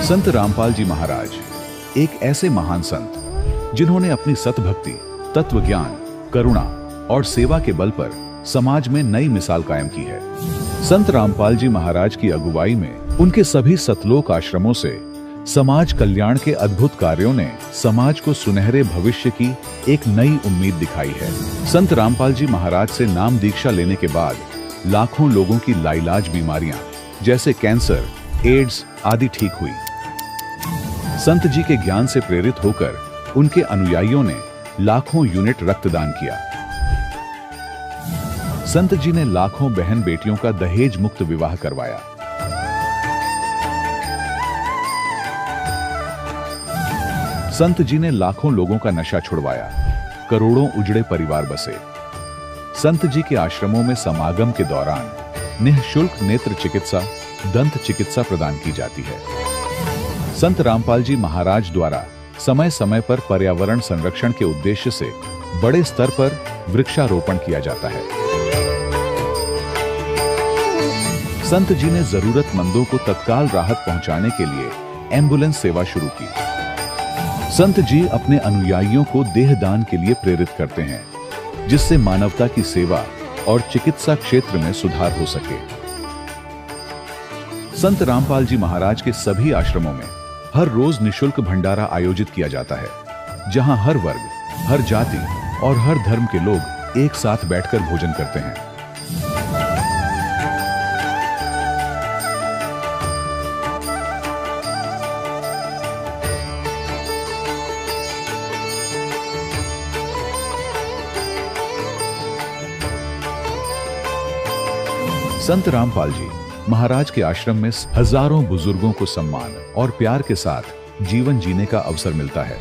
संत रामपाल जी महाराज एक ऐसे महान संत जिन्होंने अपनी सतभक्ति, तत्व ज्ञान, करुणा और सेवा के बल पर समाज में नई मिसाल कायम की है। संत रामपाल जी महाराज की अगुवाई में उनके सभी सतलोक आश्रमों से समाज कल्याण के अद्भुत कार्यों ने समाज को सुनहरे भविष्य की एक नई उम्मीद दिखाई है। संत रामपाल जी महाराज से नाम दीक्षा लेने के बाद लाखों लोगों की लाइलाज बीमारियां जैसे कैंसर, एड्स आदि ठीक हुई। संत जी के ज्ञान से प्रेरित होकर उनके अनुयायियों ने लाखों यूनिट रक्तदान किया। संत जी ने लाखों बहन बेटियों का दहेज मुक्त विवाह करवाया। संत जी ने लाखों लोगों का नशा छुड़वाया, करोड़ों उजड़े परिवार बसे। संत जी के आश्रमों में समागम के दौरान निःशुल्क नेत्र चिकित्सा, दंत चिकित्सा प्रदान की जाती है। संत रामपाल जी महाराज द्वारा समय समय पर पर्यावरण संरक्षण के उद्देश्य से बड़े स्तर पर वृक्षारोपण किया जाता है। संत जी ने जरूरतमंदों को तत्काल राहत पहुंचाने के लिए एम्बुलेंस सेवा शुरू की। संत जी अपने अनुयायियों को देहदान के लिए प्रेरित करते हैं, जिससे मानवता की सेवा और चिकित्सा क्षेत्र में सुधार हो सके। संत रामपाल जी महाराज के सभी आश्रमों में हर रोज निःशुल्क भंडारा आयोजित किया जाता है, जहां हर वर्ग, हर जाति और हर धर्म के लोग एक साथ बैठकर भोजन करते हैं। संत रामपाल जी महाराज के आश्रम में हजारों बुजुर्गों को सम्मान और प्यार के साथ जीवन जीने का अवसर मिलता है।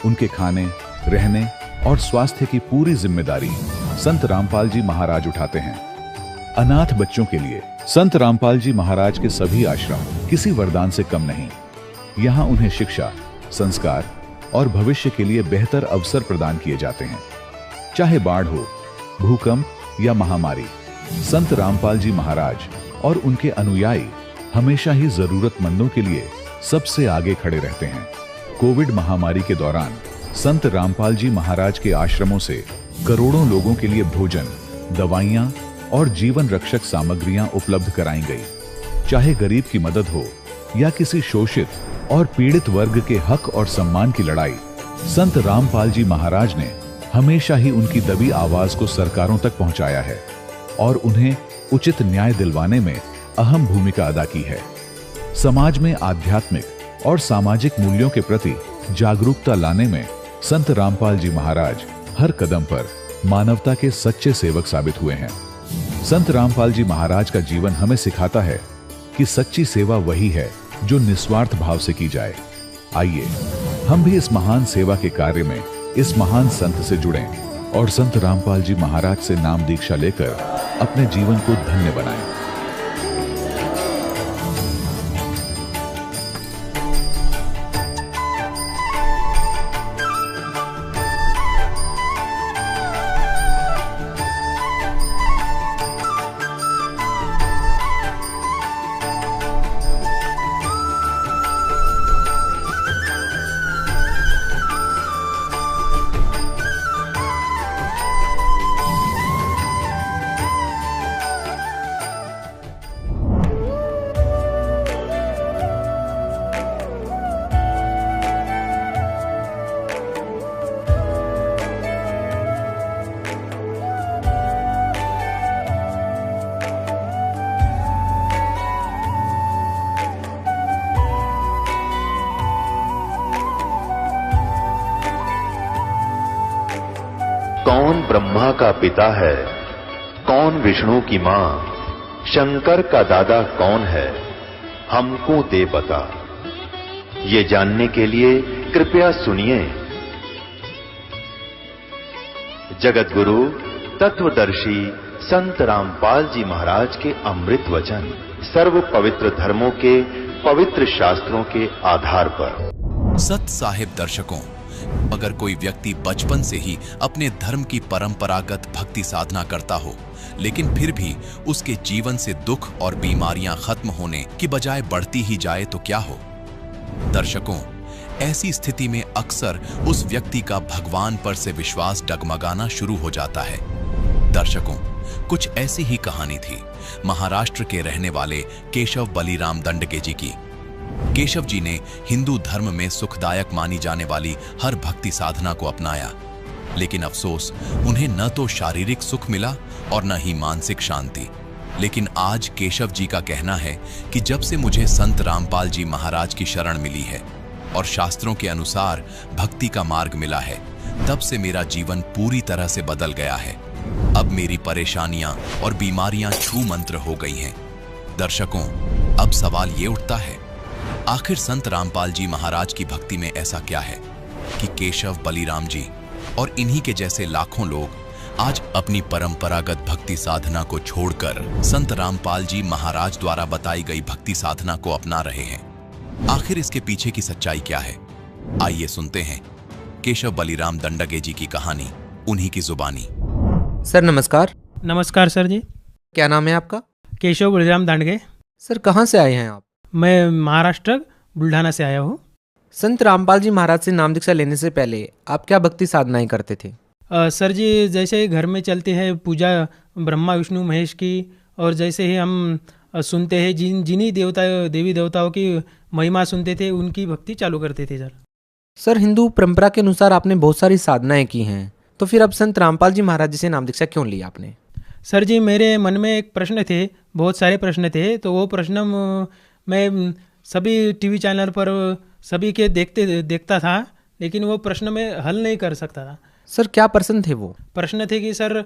उनके खाने, रहने और स्वास्थ्य की पूरी जिम्मेदारी संत रामपाल जी महाराज उठाते हैं। अनाथ बच्चों के लिए संत रामपाल जी महाराज के सभी आश्रम किसी वरदान से कम नहीं। यहाँ उन्हें शिक्षा, संस्कार और भविष्य के लिए बेहतर अवसर प्रदान किए जाते हैं। चाहे बाढ़ हो, भूकंप या महामारी, संत रामपाल जी महाराज और उनके अनुयायी हमेशा ही जरूरतमंदों के लिए सबसे आगे खड़े रहते हैं। कोविड महामारी के दौरान संत रामपाल जी महाराज के आश्रमों से करोड़ों लोगों के लिए भोजन, दवाइयां और जीवन रक्षक सामग्रियां उपलब्ध कराई गई। चाहे गरीब की मदद हो या किसी शोषित और पीड़ित वर्ग के हक और सम्मान की लड़ाई, संत रामपाल जी महाराज ने हमेशा ही उनकी दबी आवाज को सरकारों तक पहुंचाया है और उन्हें उचित न्याय दिलवाने में अहम भूमिका अदा की है। समाज में आध्यात्मिक और सामाजिक मूल्यों के प्रति जागरूकता लाने में संत रामपाल जी महाराज हर कदम पर मानवता के सच्चे सेवक साबित हुए हैं। संत रामपाल जी महाराज का जीवन हमें सिखाता है कि सच्ची सेवा वही है जो निस्वार्थ भाव से की जाए। आइए हम भी इस महान सेवा के कार्य में इस महान संत से जुड़ें और संत रामपाल जी महाराज से नाम दीक्षा लेकर अपने जीवन को धन्य बनाएं। कौन ब्रह्मा का पिता है, कौन विष्णु की मां, शंकर का दादा कौन है, हमको दे बता। ये जानने के लिए कृपया सुनिए। जगत गुरु तत्वदर्शी संत रामपाल जी महाराज के अमृत वचन सर्व पवित्र धर्मों के पवित्र शास्त्रों के आधार पर। सत साहिब दर्शकों, अगर कोई व्यक्ति बचपन से ही अपने धर्म की परंपरागत भक्ति साधना करता हो, लेकिन फिर भी उसके जीवन से दुख और बीमारियां खत्म होने की बजाय बढ़ती ही जाए तो क्या हो? दर्शकों, ऐसी स्थिति में अक्सर उस व्यक्ति का भगवान पर से विश्वास डगमगाना शुरू हो जाता है। दर्शकों, कुछ ऐसी ही कहानी थी महाराष्ट्र के रहने वाले केशव बलिराम दंडगे जी की। केशव जी ने हिंदू धर्म में सुखदायक मानी जाने वाली हर भक्ति साधना को अपनाया, लेकिन अफसोस उन्हें न तो शारीरिक सुख मिला और न ही मानसिक शांति। लेकिन आज केशव जी का कहना है कि जब से मुझे संत रामपाल जी महाराज की शरण मिली है और शास्त्रों के अनुसार भक्ति का मार्ग मिला है, तब से मेरा जीवन पूरी तरह से बदल गया है। अब मेरी परेशानियां और बीमारियां छू मंत्र हो गई हैं। दर्शकों, अब सवाल ये उठता है, आखिर संत रामपाल जी महाराज की भक्ति में ऐसा क्या है कि केशव बलिराम जी और इन्हीं के जैसे लाखों लोग आज अपनी परंपरागत भक्ति साधना को छोड़कर संत रामपाल जी महाराज द्वारा बताई गई भक्ति साधना को अपना रहे हैं? आखिर इसके पीछे की सच्चाई क्या है? आइए सुनते हैं केशव बलिराम दंडगे जी की कहानी, उन्हीं की जुबानी। सर नमस्कार। नमस्कार सर जी। क्या नाम है आपका? केशव बलिराम दांडगे। सर कहाँ से आए हैं आप? मैं महाराष्ट्र बुल्ढाना से आया हूँ। संत रामपाल जी महाराज से नाम दीक्षा लेने से पहले आप क्या भक्ति साधनाएं करते थे? सर जी, जैसे ही घर में चलते हैं पूजा ब्रह्मा विष्णु महेश की, और जैसे ही हम सुनते हैं जिन्हीं देवी देवताओं की महिमा सुनते थे, उनकी भक्ति चालू करते थे। सर हिंदू परंपरा के अनुसार आपने बहुत सारी साधनाएं की हैं, तो फिर अब संत रामपाल जी महाराज जी से नाम दीक्षा क्यों ली आपने? सर जी, मेरे मन में एक प्रश्न थे, बहुत सारे प्रश्न थे, तो वो प्रश्न मैं सभी टीवी चैनल पर सभी के देखता था, लेकिन वो प्रश्न मैं हल नहीं कर सकता था। सर क्या प्रश्न थे वो? प्रश्न थे कि सर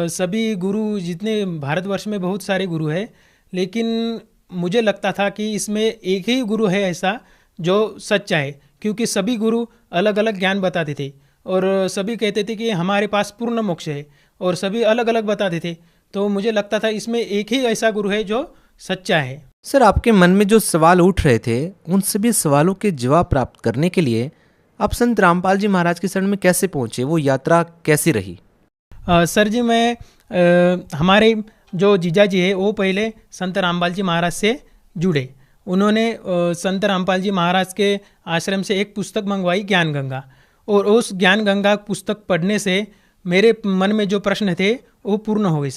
सभी गुरु, जितने भारतवर्ष में बहुत सारे गुरु हैं, लेकिन मुझे लगता था कि इसमें एक ही गुरु है ऐसा जो सच्चा है, क्योंकि सभी गुरु अलग अलग ज्ञान बताते थे और सभी कहते थे कि हमारे पास पूर्ण मोक्ष है, और सभी अलग अलग बताते थे। तो मुझे लगता था इसमें एक ही ऐसा गुरु है जो सच्चा है। सर आपके मन में जो सवाल उठ रहे थे, उन सभी सवालों के जवाब प्राप्त करने के लिए आप संत रामपाल जी महाराज के शरण में कैसे पहुंचे? वो यात्रा कैसी रही? सर जी, मैं हमारे जो जीजा जी है वो पहले संत रामपाल जी महाराज से जुड़े। उन्होंने संत रामपाल जी महाराज के आश्रम से एक पुस्तक मंगवाई, ज्ञान गंगा, और उस ज्ञान गंगा पुस्तक पढ़ने से मेरे मन में जो प्रश्न थे वो पूर्ण हो गए।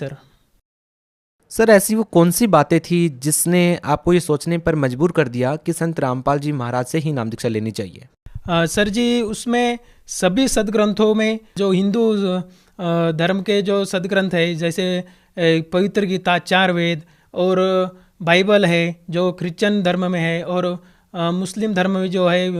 सर ऐसी वो कौन सी बातें थी जिसने आपको ये सोचने पर मजबूर कर दिया कि संत रामपाल जी महाराज से ही नाम दीक्षा लेनी चाहिए? सर जी, उसमें सभी सदग्रंथों में जो हिंदू धर्म के जो सदग्रंथ है, जैसे पवित्र गीता, 4 वेद, और बाइबल है जो क्रिश्चियन धर्म में है, और मुस्लिम धर्म में जो है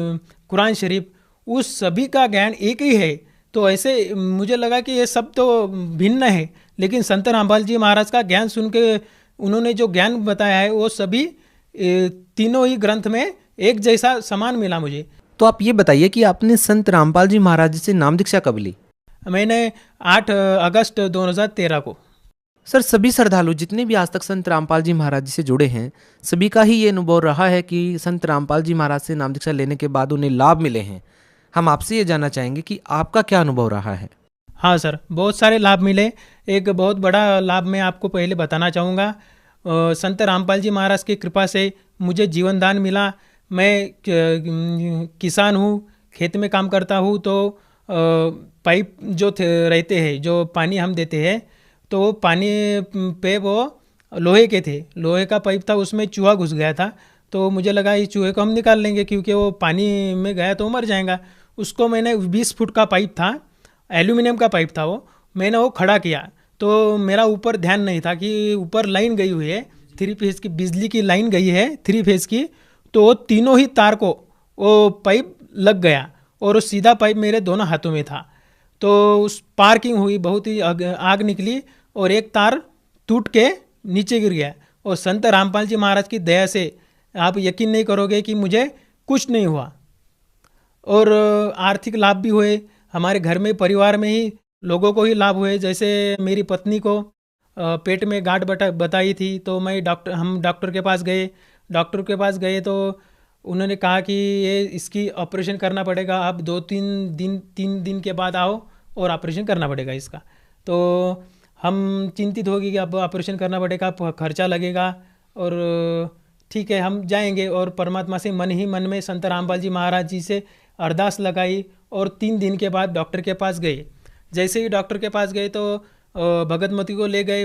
कुरान शरीफ, उस सभी का ज्ञान एक ही है। तो ऐसे मुझे लगा कि ये सब तो भिन्न है, लेकिन संत रामपाल जी महाराज का ज्ञान सुन के उन्होंने जो ज्ञान बताया है वो सभी तीनों ही ग्रंथ में एक जैसा समान मिला मुझे। तो आप ये बताइए कि आपने संत रामपाल जी महाराज जी से नाम दीक्षा कब ली? मैंने 8 अगस्त 2013 को। सर सभी श्रद्धालु जितने भी आज तक संत रामपाल जी महाराज जी से जुड़े हैं, सभी का ही ये अनुभव रहा है कि संत रामपाल जी महाराज से नाम दीक्षा लेने के बाद उन्हें लाभ मिले हैं। हम आपसे ये जानना चाहेंगे कि आपका क्या अनुभव रहा है? हाँ सर, बहुत सारे लाभ मिले। एक बहुत बड़ा लाभ मैं आपको पहले बताना चाहूँगा। संत रामपाल जी महाराज की कृपा से मुझे जीवन दान मिला। मैं किसान हूँ, खेत में काम करता हूँ, तो पाइप जो रहते हैं, जो पानी हम देते हैं, तो वो पानी पे वो लोहे के थे, लोहे का पाइप था, उसमें चूहा घुस गया था। तो मुझे लगा इस चूहे को हम निकाल लेंगे, क्योंकि वो पानी में गया तो मर जाएगा। उसको मैंने 20 फुट का पाइप था, एल्यूमिनियम का पाइप था वो, मैंने वो खड़ा किया। तो मेरा ऊपर ध्यान नहीं था कि ऊपर लाइन गई हुई है, 3 फेज की बिजली की लाइन गई है 3 फेज की। तो वो तीनों ही तार को वो पाइप लग गया और वो सीधा पाइप मेरे दोनों हाथों में था। तो उस पार्किंग हुई, बहुत ही आग निकली और एक तार टूट के नीचे गिर गया। और संत रामपाल जी महाराज की दया से आप यकीन नहीं करोगे कि मुझे कुछ नहीं हुआ। और आर्थिक लाभ भी हुए, हमारे घर में परिवार में ही लोगों को ही लाभ हुए। जैसे मेरी पत्नी को पेट में गांठ बताई थी, तो हम डॉक्टर के पास गए। डॉक्टर के पास गए तो उन्होंने कहा कि ये इसकी ऑपरेशन करना पड़ेगा, आप 3 दिन के बाद आओ और ऑपरेशन करना पड़ेगा इसका। तो हम चिंतित हो गए कि अब ऑपरेशन करना पड़ेगा, खर्चा लगेगा। और ठीक है हम जाएंगे, और परमात्मा से मन ही मन में संत रामपाल जी महाराज जी से अरदास लगाई और 3 दिन के बाद डॉक्टर के पास गए। जैसे ही डॉक्टर के पास गए तो भगतमती को ले गए।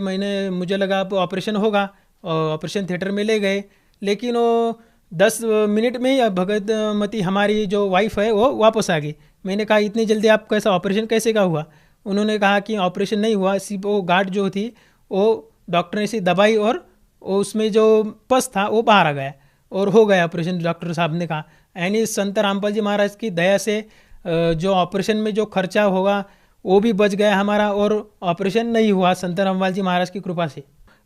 मुझे लगा अब ऑपरेशन होगा, ऑपरेशन थिएटर में ले गए, लेकिन वो 10 मिनट में ही भगतमती हमारी जो वाइफ है वो वापस आ गई। मैंने कहा इतनी जल्दी आप कैसा ऑपरेशन कैसे का हुआ? उन्होंने कहा कि ऑपरेशन नहीं हुआ, सिर्फ वो गार्ड जो थी वो डॉक्टर ने से दबाई और उसमें जो पस था वो बाहर आ गया और हो गया ऑपरेशन, डॉक्टर साहब ने कहा। यानी संत रामपाल जी महाराज की दया से जो ऑपरेशन में जो खर्चा होगा वो भी बच गया हमारा, और ऑपरेशन नहीं हुआ संत रामपाल जी महाराज की कृपा से।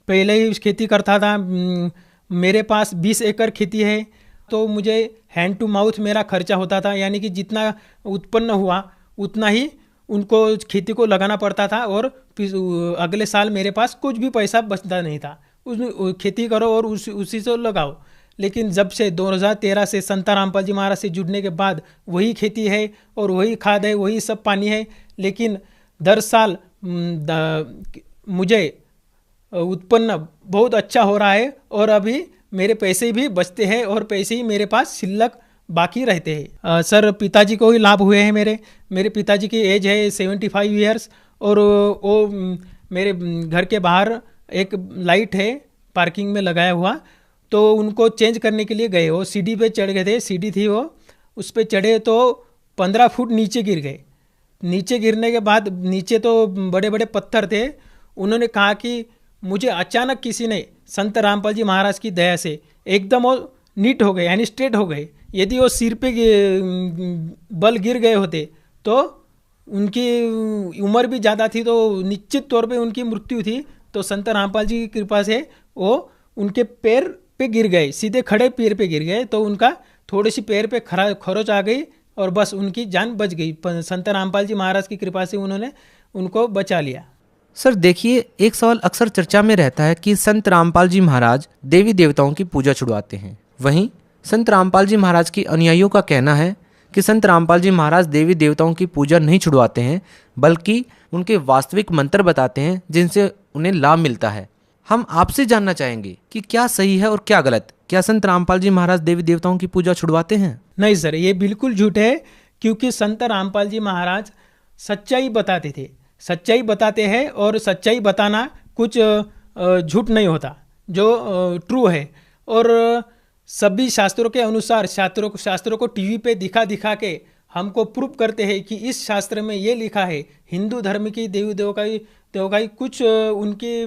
पहले ही खेती करता था, मेरे पास 20 एकड़ खेती है, तो मुझे हैंड टू माउथ मेरा खर्चा होता था, यानी कि जितना उत्पन्न हुआ उतना ही उनको खेती को लगाना पड़ता था, और अगले साल मेरे पास कुछ भी पैसा बचता नहीं था। उस खेती करो और उसी से लगाओ। लेकिन जब से 2013 से संत रामपाल जी महाराज से जुड़ने के बाद वही खेती है और वही खाद है, वही सब पानी है, लेकिन दर साल मुझे उत्पन्न बहुत अच्छा हो रहा है, और अभी मेरे पैसे भी बचते हैं और पैसे ही मेरे पास शिल्लक बाकी रहते हैं। सर पिताजी को ही लाभ हुए हैं। मेरे पिताजी की एज है 75 ईयर्स, और वो मेरे घर के बाहर एक लाइट है पार्किंग में लगाया हुआ, तो उनको चेंज करने के लिए गए। वो सीढ़ी पे चढ़ गए थे, सीढ़ी थी वो, उस पर चढ़े तो 15 फुट नीचे गिर गए। नीचे गिरने के बाद नीचे तो बड़े बड़े पत्थर थे। उन्होंने कहा कि मुझे अचानक किसी ने संत रामपाल जी महाराज की दया से एकदम वो नीट हो गए, यानी स्ट्रेट हो गए। यदि वो सिर पे बल गिर गए होते तो उनकी उम्र भी ज़्यादा थी, तो निश्चित तौर पे उनकी मृत्यु थी। तो संत रामपाल जी की कृपा से वो उनके पैर पे गिर गए, सीधे खड़े पैर पे गिर गए, तो उनका थोड़ी सी पैर पे खरोच आ गई और बस उनकी जान बच गई। संत रामपाल जी महाराज की कृपा से उन्होंने उनको बचा लिया। सर देखिए, एक सवाल अक्सर चर्चा में रहता है कि संत रामपाल जी महाराज देवी देवताओं की पूजा छुड़वाते हैं। वहीं संत रामपाल जी महाराज की अनुयायियों का कहना है कि संत रामपाल जी महाराज देवी देवताओं की पूजा नहीं छुड़वाते हैं, बल्कि उनके वास्तविक मंत्र बताते हैं जिनसे उन्हें लाभ मिलता है। हम आपसे जानना चाहेंगे कि क्या सही है और क्या गलत। क्या संत रामपाल जी महाराज देवी देवताओं की पूजा छुड़वाते हैं? नहीं सर, ये बिल्कुल झूठ है, क्योंकि संत रामपाल जी महाराज सच्चाई बताते थे, सच्चाई बताते हैं, और सच्चाई बताना कुछ झूठ नहीं होता, जो ट्रू है। और सभी शास्त्रों के अनुसार शास्त्रों को टीवी पे दिखा के हमको प्रूफ करते हैं कि इस शास्त्र में ये लिखा है। हिंदू धर्म की देवी देवकाई कुछ उनकी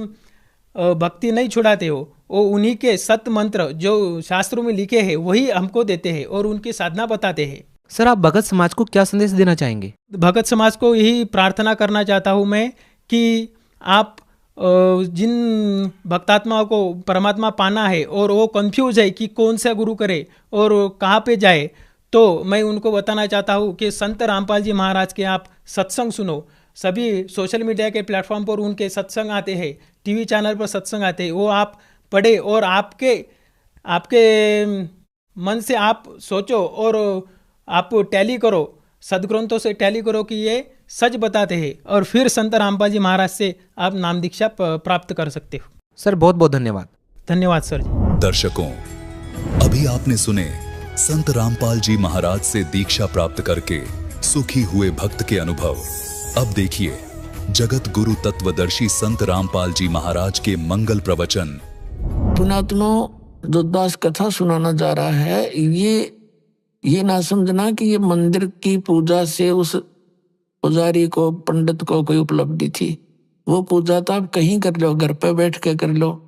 भक्ति नहीं छुड़ाते हो, वो उन्हीं के सत्य मंत्र जो शास्त्रों में लिखे हैं वही हमको देते हैं और उनकी साधना बताते हैं। सर आप भगत समाज को क्या संदेश देना चाहेंगे? भगत समाज को यही प्रार्थना करना चाहता हूँ मैं कि आप जिन भक्तात्माओं को परमात्मा पाना है और वो कंफ्यूज है कि कौन सा गुरु करे और कहाँ पे जाए, तो मैं उनको बताना चाहता हूँ कि संत रामपाल जी महाराज के आप सत्संग सुनो। सभी सोशल मीडिया के प्लेटफॉर्म पर उनके सत्संग आते हैं, टीवी चैनल पर सत्संग आते हैं, वो आप पढ़े और आपके मन से आप सोचो और आप टैली करो, सदग्रंथों से टैली करो कि ये सच बताते हैं, और फिर संत रामपाल जी महाराज से आप नाम दीक्षा प्राप्त कर सकते हो। सर बहुत बहुत धन्यवाद। धन्यवाद सर जी। दर्शकों, अभी आपने सुने संत रामपाल जी महाराज से दीक्षा प्राप्त करके सुखी हुए भक्त के अनुभव। अब देखिए जगत गुरु तत्वदर्शी संत रामपाल जी महाराज के मंगल प्रवचन। पुणात्माओं, जो दास कथा सुनाना जा रहा है, ये ना समझना कि ये मंदिर की पूजा से उस पुजारी को, पंडित को कोई उपलब्धि थी। वो पूजा तो आप कहीं कर लो, घर पे बैठ के कर लो,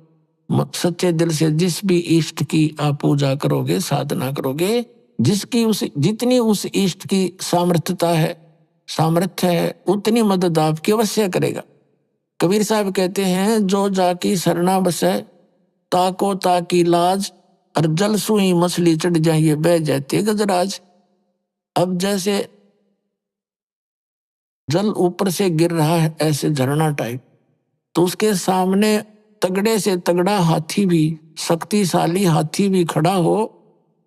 सच्चे दिल से जिस भी इष्ट की आप पूजा करोगे, साधना करोगे, जितनी उस इष्ट की सामर्थ्य है उतनी मदद आपकी अवश्य करेगा। कबीर साहब कहते हैं, जो जाकी सरना बसे ताको ताकी लाज, और जल सुई मछली चढ़ जाइए बह जाती है गजराज। अब जैसे जल ऊपर से गिर रहा है ऐसे झरना टाइप, तो उसके सामने तगड़े से तगड़ा हाथी भी, शक्तिशाली हाथी भी खड़ा हो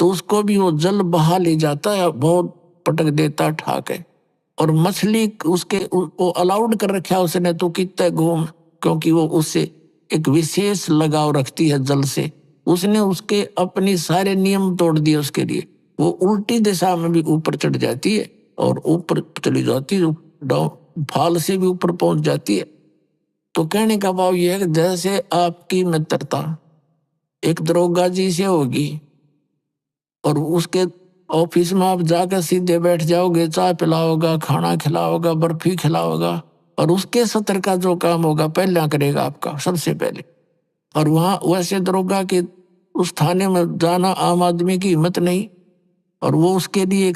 तो उसको भी वो जल बहा ले जाता है, बहुत पटक देता ठाके। और मछली उसके वो अलाउड कर रखा है उसने तो कितने घूम, क्योंकि वो उससे एक विशेष लगाव रखती है जल से, उसने उसके अपनी सारे नियम तोड़ दिए उसके लिए। वो उल्टी दिशा में भी ऊपर चढ़ जाती है और ऊपर चली जाती है, डाउन फाल से भी ऊपर पहुंच जाती है। तो कहने का भाव यह है कि जैसे आपकी मित्रता एक दरोगा जी से होगी और उसके ऑफिस में आप जाकर सीधे बैठ जाओगे, चाय पिलाओगा, खाना खिलाओगा, बर्फी खिलाओगा, और उसके सत्र का जो काम होगा पहला करेगा आपका सबसे पहले। और वहां वैसे दरोगा के उस थाने में जाना आम आदमी की हिम्मत नहीं, और वो उसके लिए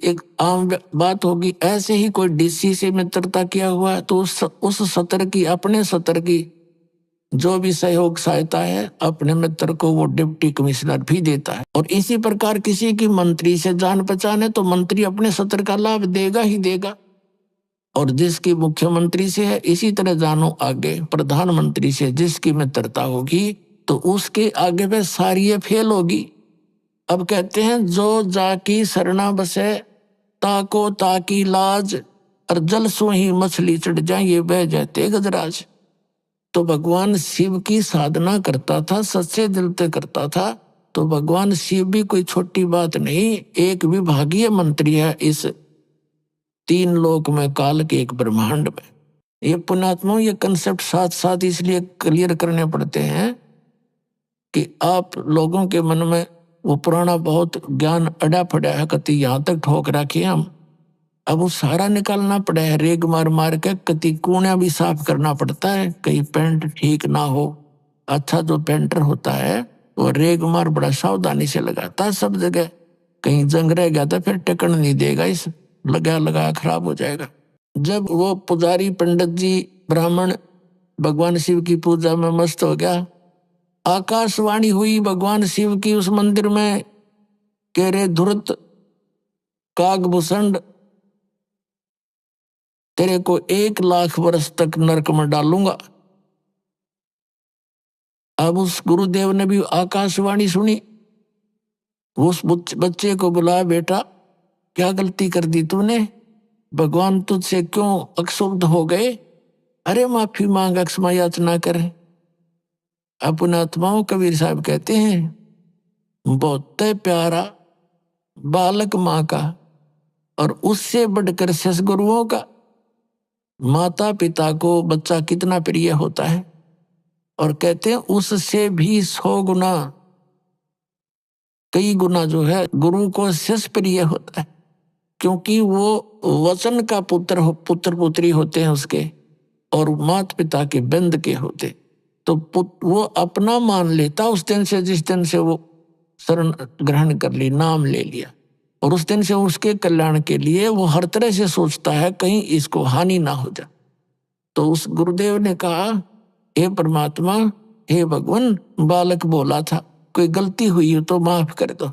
एक आम बात होगी। ऐसे ही कोई डीसी से मित्रता किया हुआ है तो उस सत्र की, अपने सत्र की जो भी सहयोग सहायता है अपने मित्र को वो डिप्टी कमिश्नर भी देता है। और इसी प्रकार किसी की मंत्री से जान पहचान है तो मंत्री अपने सत्र का लाभ देगा ही देगा। और जिसकी मुख्यमंत्री से है, इसी तरह जानो आगे प्रधानमंत्री से जिसकी मित्रता होगी तो उसके आगे पे सारी ये फेल होगी। अब कहते हैं जो जाकी शरणा बसे ताको ताकी लाज, और जल सो ही मछली चढ़ जाए ये बह जाते गजराज। तो भगवान शिव की साधना करता था, सच्चे दिल से करता था, तो भगवान शिव भी कोई छोटी बात नहीं, एक विभागीय मंत्री है इस 3 लोक में, काल के एक ब्रह्मांड में। ये पुण्यात्माओं ये कंसेप्ट साथ साथ इसलिए क्लियर करने पड़ते हैं कि आप लोगों के मन में वो पुराना बहुत ज्ञान अड़ा पड़ा है, कति यहाँ तक ठोक रखी हम, अब वो सारा निकालना पड़ा है। रेग मार मार के कति कूणा भी साफ करना पड़ता है, कहीं पेंट ठीक ना हो। अच्छा जो पेंटर होता है वो रेग मार बड़ा सावधानी से लगाता है सब जगह, कहीं जंग रह गया तो फिर टिकन नहीं देगा, इस लगा लगा खराब हो जाएगा। जब वो पुजारी पंडित जी ब्राह्मण भगवान शिव की पूजा में मस्त हो गया, आकाशवाणी हुई भगवान शिव की उस मंदिर में, कह रे धुरत कागभूषण तेरे को 1 लाख वर्ष तक नरक में डालूंगा। अब उस गुरुदेव ने भी आकाशवाणी सुनी, उस बच्चे को बुलाया, बेटा क्या गलती कर दी तूने, भगवान तुझसे क्यों अक्षुब्ध हो गए, अरे माफी मांग, क्षमा याचना कर। अपने आत्माओं कबीर साहब कहते हैं बहुत प्यारा बालक माँ का, और उससे बढ़कर ससगुरुओं का। माता पिता को बच्चा कितना प्रिय होता है, और कहते हैं उससे भी 100 गुना, कई गुना जो है गुरु को शिष्य प्रिय होता है, क्योंकि वो वचन का पुत्र पुत्री होते हैं उसके, और माता पिता के बंद के होते। तो वो अपना मान लेता उस दिन से, जिस दिन से वो शरण ग्रहण कर ली, नाम ले लिया, और उस दिन से उसके कल्याण के लिए वो हर तरह से सोचता है कहीं इसको हानि ना हो जाए। तो उस गुरुदेव ने कहा हे परमात्मा, हे भगवान, बालक बोला था, कोई गलती हुई हो तो माफ कर दो।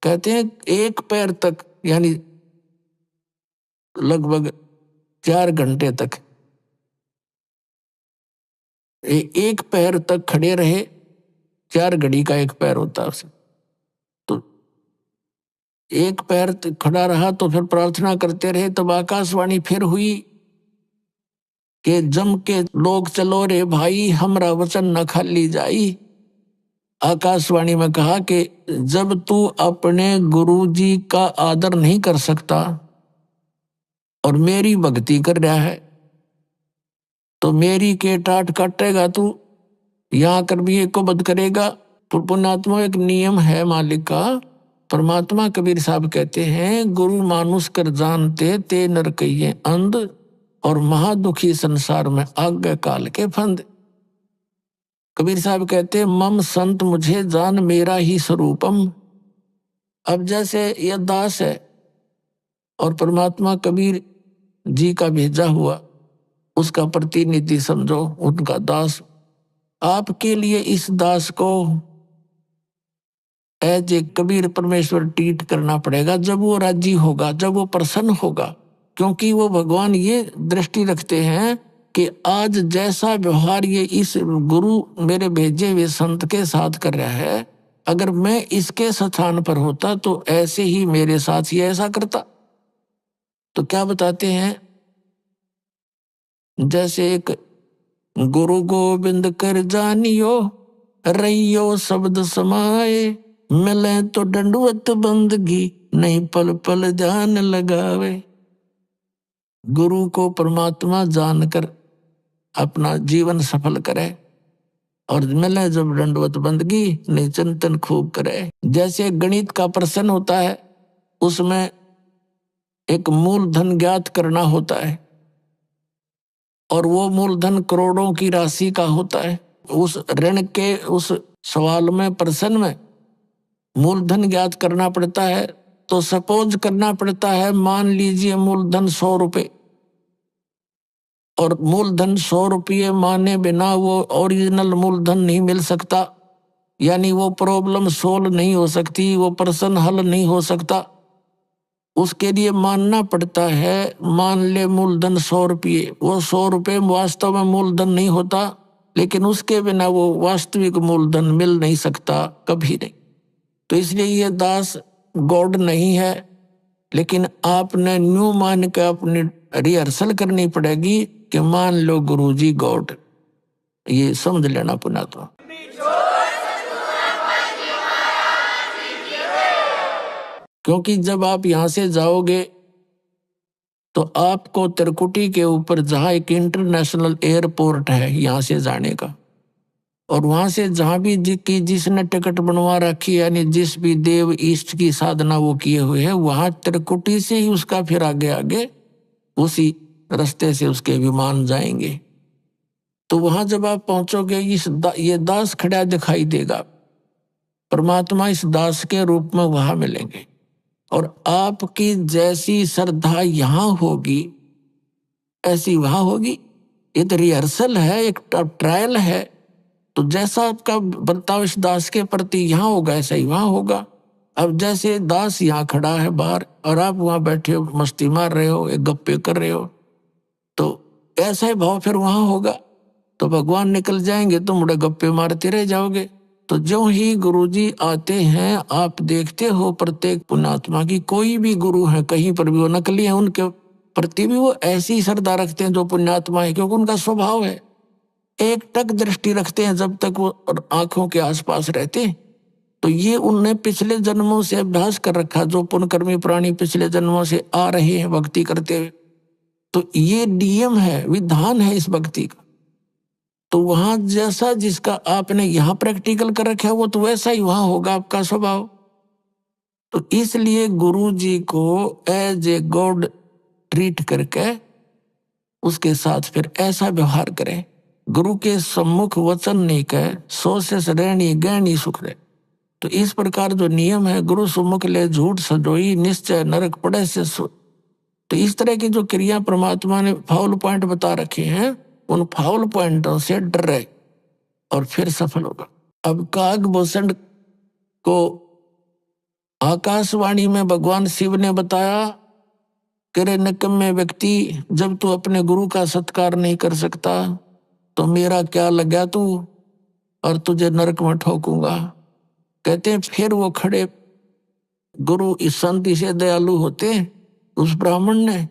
कहते हैं 1 पैर तक, यानी लगभग 4 घंटे तक 1 पैर तक खड़े रहे। 4 घड़ी का 1 पैर होता है उसे, तो 1 पैर खड़ा रहा तो फिर प्रार्थना करते रहे। तब आकाशवाणी फिर हुई कि जम के लोग चलो रे भाई, हमरा वचन न खाली जाई। आकाशवाणी में कहा कि जब तू अपने गुरु जी का आदर नहीं कर सकता और मेरी भक्ति कर रहा है तो मेरी के टाट काटेगा तू, यहाँ कर भी एक को बद करेगा। तो पुण्यात्मा एक नियम है मालिक का। परमात्मा कबीर साहब कहते हैं गुरु मानुष कर जानते ते नर कहिए अंध, और महादुखी संसार में आज्ञा काल के फंद। कबीर साहब कहते हैं मम संत मुझे जान मेरा ही स्वरूपम। अब जैसे यह दास है और परमात्मा कबीर जी का भेजा हुआ उसका प्रतिनिधि समझो, उनका दास। आपके लिए इस दास को एज ए कबीर परमेश्वर ट्रीट करना पड़ेगा जब वो राजी होगा, जब वो प्रसन्न होगा, क्योंकि वो भगवान ये दृष्टि रखते हैं कि आज जैसा व्यवहार ये इस गुरु मेरे भेजे हुए संत के साथ कर रहा है, अगर मैं इसके स्थान पर होता तो ऐसे ही मेरे साथ ये ऐसा करता। तो क्या बताते हैं, जैसे एक गुरु गोविंद कर जानियो रहियो शब्द समाए, मिले तो दंडवत बंदगी, नहीं पल पल ध्यान लगावे। गुरु को परमात्मा जानकर अपना जीवन सफल करे, और मिले जब दंडवत बंदगी, नहीं चिंतन खूब करे। जैसे गणित का प्रश्न होता है, उसमें एक मूलधन ज्ञात करना होता है, और वो मूलधन करोड़ों की राशि का होता है। उस ऋण के उस सवाल में, प्रश्न में मूलधन ज्ञात करना पड़ता है। तो सपोज करना पड़ता है, मान लीजिए मूलधन 100 रुपए, और मूलधन 100 रुपये माने बिना वो ओरिजिनल मूलधन नहीं मिल सकता, यानी वो प्रॉब्लम सोल्व नहीं हो सकती, वो प्रश्न हल नहीं हो सकता। उसके लिए मानना पड़ता है, मान ले मूलधन 100 रुपये, वो 100 रुपये वास्तव में मूलधन नहीं होता, लेकिन उसके बिना वो वास्तविक मूलधन मिल नहीं सकता, कभी नहीं। तो इसलिए ये दास गॉड नहीं है, लेकिन आपने न्यू मान के अपनी रिहर्सल करनी पड़ेगी कि मान लो गुरुजी गॉड, ये समझ लेना पुना। तो क्योंकि जब आप यहां से जाओगे तो आपको त्रिकुटी के ऊपर, जहां एक इंटरनेशनल एयरपोर्ट है यहां से जाने का, और वहां से जहां भी जिसने टिकट बनवा रखी है, यानी जिस भी देव ईष्ट की साधना वो किए हुए है, वहां त्रिकुटी से ही उसका फिर आगे आगे उसी रास्ते से उसके विमान जाएंगे। तो वहां जब आप पहुंचोगे, ये दास खड़ा दिखाई देगा, परमात्मा इस दास के रूप में वहां मिलेंगे, और आपकी जैसी श्रद्धा यहां होगी ऐसी वहां होगी। ये तो रिहर्सल है, एक ट्रायल है। तो जैसा आपका बर्ताव इस दास के प्रति यहाँ होगा, ऐसा ही वहां होगा। अब जैसे दास यहाँ खड़ा है बाहर, और आप वहां बैठे हो, मस्ती मार रहे हो, एक गप्पे कर रहे हो, तो ऐसा ही भाव फिर वहां होगा। तो भगवान निकल जाएंगे, तुम मुड़े गप्पे मारते रह जाओगे। तो जो ही गुरुजी आते हैं, आप देखते हो प्रत्येक पुण्यात्मा की, कोई भी गुरु है कहीं पर भी, वो नकली है, उनके प्रति भी वो ऐसी श्रद्धा रखते हैं जो पुण्यात्मा है, क्योंकि उनका स्वभाव है। एक टक दृष्टि रखते हैं जब तक वो आंखों के आसपास रहते हैं। तो ये उनने पिछले जन्मों से अभ्यास कर रखा, जो पुण्यकर्मी प्राणी पिछले जन्मों से आ रहे हैं भक्ति करते हुए। तो ये नियम है, विधान है इस भक्ति का। तो वहां जैसा जिसका आपने यहाँ प्रैक्टिकल कर रखा है, वो तो वैसा ही वहां होगा आपका स्वभाव। तो इसलिए गुरु जी को एज ए गॉड ट्रीट करके उसके साथ फिर ऐसा व्यवहार करें। गुरु के सम्मुख वचन नहीं कहे, सो से रहनी गहनी सुख रहे। तो इस प्रकार जो नियम है, गुरु सम्मुख ले झूठ सजोई, निश्चय नरक पड़े से सो। तो इस तरह की जो क्रिया परमात्मा ने फाउल पॉइंट बता रखे हैं, उन फाउल पॉइंटों से डरे और फिर सफल होगा। अब कागभूषण को आकाशवाणी में भगवान शिव ने बताया कि रे निकम्मे व्यक्ति, जब तू अपने गुरु का सत्कार नहीं कर सकता तो मेरा क्या लगा तू, और तुझे नरक में ठोकूंगा। कहते हैं फिर वो खड़े गुरु इस संति से दयालु होते। उस ब्राह्मण ने,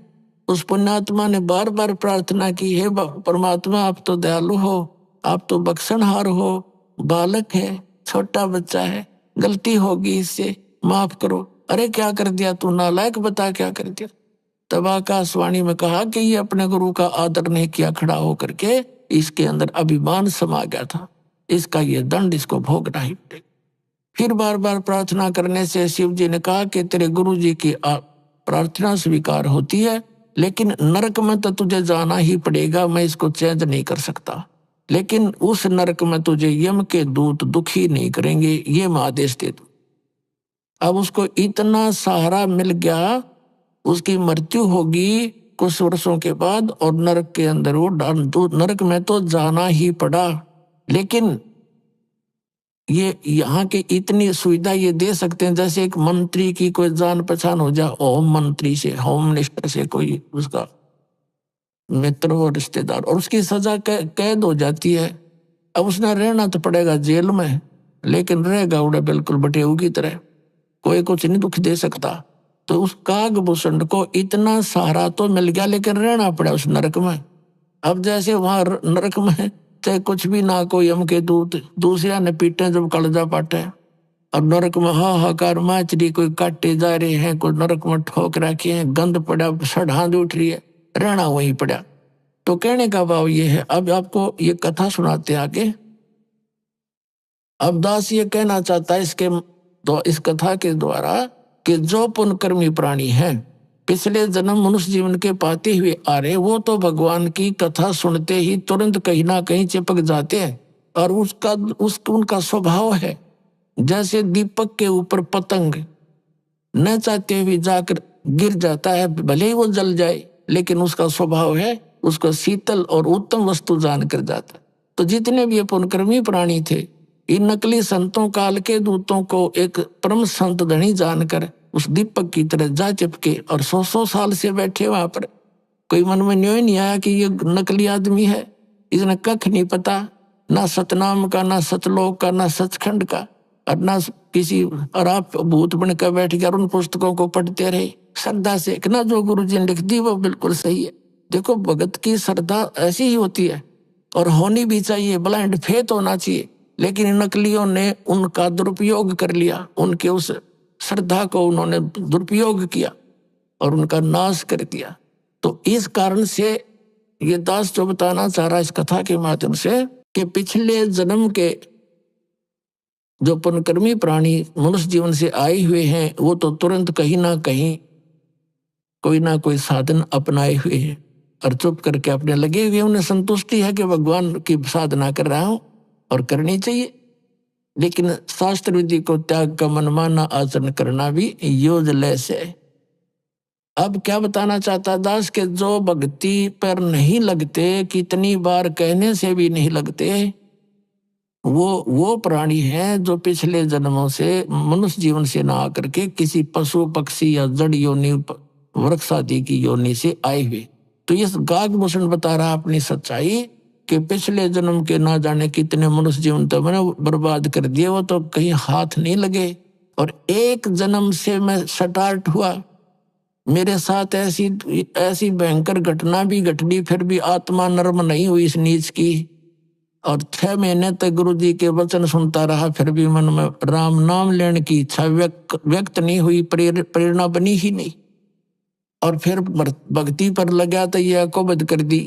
उस पुण्यात्मा ने बार बार प्रार्थना की, हे परमात्मा आप तो दयालु हो, आप तो बख्शनहार हो, बालक है, छोटा बच्चा है, गलती होगी, इससे माफ करो। अरे क्या कर दिया तू नालायक, बता क्या कर दिया। तब आकाशवाणी में कहा कि ये अपने गुरु का आदर नहीं किया, खड़ा होकर के इसके अंदर अभिमान समा गया था, इसका ये दंड इसको भोगना ही पड़ेगा। फिर बार बार प्रार्थना करने से शिव जी ने कहा कि तेरे गुरु जी की प्रार्थना स्वीकार होती है, लेकिन नरक में तो तुझे जाना ही पड़ेगा, मैं इसको चेंज नहीं कर सकता। लेकिन उस नरक में तुझे यम के दूत दुखी नहीं करेंगे, ये मैं आदेश दे दूं। अब उसको इतना सहारा मिल गया, उसकी मृत्यु होगी कुछ वर्षों के बाद, और नरक के अंदर वो नरक में तो जाना ही पड़ा। लेकिन ये यहाँ के इतनी सुविधा ये दे सकते हैं, जैसे एक मंत्री की कोई जान पहचान हो जाए, होम मंत्री से, होम मिनिस्टर से कोई उसका मित्र हो, रिश्तेदार, और उसकी सजा कैद हो जाती है। अब उसने रहना तो पड़ेगा जेल में, लेकिन रहेगा उड़े बिल्कुल बटेऊ की तरह, कोई कुछ नहीं दुख दे सकता। तो उस कागभूषण को इतना सहारा तो मिल गया, लेकिन रहना पड़ा उस नरक में। अब जैसे वहां नरक में चाहे कुछ भी ना कोई हमके दूत, दूसरा ने पीटे जब कलजा पाटे, और नरक में हाहाकार माचरी, कोई काटे जा रहे हैं, कोई नरक में ठोक रखे हैं, गंद पड़ा, सड़ांध उठ रही है, रहना वहीं पड़ा। तो कहने का भाव ये है, अब आपको ये कथा सुनाते आगे। अब दास ये कहना चाहता है इस कथा के द्वारा कि जो पुण्यकर्मी प्राणी हैं, पिछले जन्म मनुष्य जीवन के पाते हुए आ रहे, वो तो भगवान की कथा सुनते ही तुरंत कहीं ना कहीं चिपक जाते हैं, और उनका स्वभाव है जैसे दीपक के ऊपर पतंग न चाहते हुए जाकर गिर जाता है, भले ही वो जल जाए, लेकिन उसका स्वभाव है उसको शीतल और उत्तम वस्तु जानकर जाता। तो जितने भी ये पुण्यकर्मी प्राणी थे, इन नकली संतों काल के दूतों को एक परम संत धनी जानकर उस दीपक की तरह जा चिपके, और 100 साल से बैठे वहां पर। कोई मन में न्योय नहीं आया कि ये नकली आदमी है, इसने कख नहीं पता, ना सतनाम का, ना सतलोक का, ना सचखंड का, और ना किसी, और आप भूत बनकर बैठ गया और उन पुस्तकों को पढ़ते रहे श्रद्धा से, ना जो गुरु जी ने लिख दी वो बिल्कुल सही है। देखो, भगत की श्रद्धा ऐसी ही होती है, और होनी भी चाहिए, ब्लाइंड फेथ होना चाहिए। लेकिन नकलियों ने उनका दुरुपयोग कर लिया, उनके उस श्रद्धा को उन्होंने दुरुपयोग किया और उनका नाश कर दिया। तो इस कारण से ये दास जो बताना चाह रहा है इस कथा के माध्यम से, कि पिछले जन्म के जो पुण्यकर्मी प्राणी मनुष्य जीवन से आए हुए हैं, वो तो तुरंत कहीं ना कहीं कोई ना कोई साधन अपनाए हुए हैं, और चुप करके अपने लगे हुए। उन्हें संतुष्टि है कि भगवान की साधना कर रहा हूं, और करनी चाहिए। लेकिन शास्त्र विधि को त्याग का मनमाना आचरण करना भी यूजलेस है। अब क्या बताना चाहता दास के जो भक्ति पर नहीं लगते, कितनी बार कहने से भी नहीं लगते, वो प्राणी हैं जो पिछले जन्मों से मनुष्य जीवन से ना आकर के किसी पशु पक्षी या जड़ योनि, वृक्ष आदि की योनि से आए हुए। तो ये गाग भूषण बता रहा अपनी सच्चाई कि पिछले जन्म के ना जाने कितने मनुष्य जीवन तो मैंने बर्बाद कर दिए, वो तो कहीं हाथ नहीं लगे। और एक जन्म से मैं स्टार्ट हुआ, मेरे साथ ऐसी भयंकर घटना भी घटनी, फिर भी आत्मा नर्म नहीं हुई इस नीच की। और 6 महीने तक गुरु जी के वचन सुनता रहा, फिर भी मन में राम नाम लेने की इच्छा व्यक्त नहीं हुई, प्रेरणा बनी ही नहीं। और फिर भक्ति पर लगा तो यह कुबद कर दी,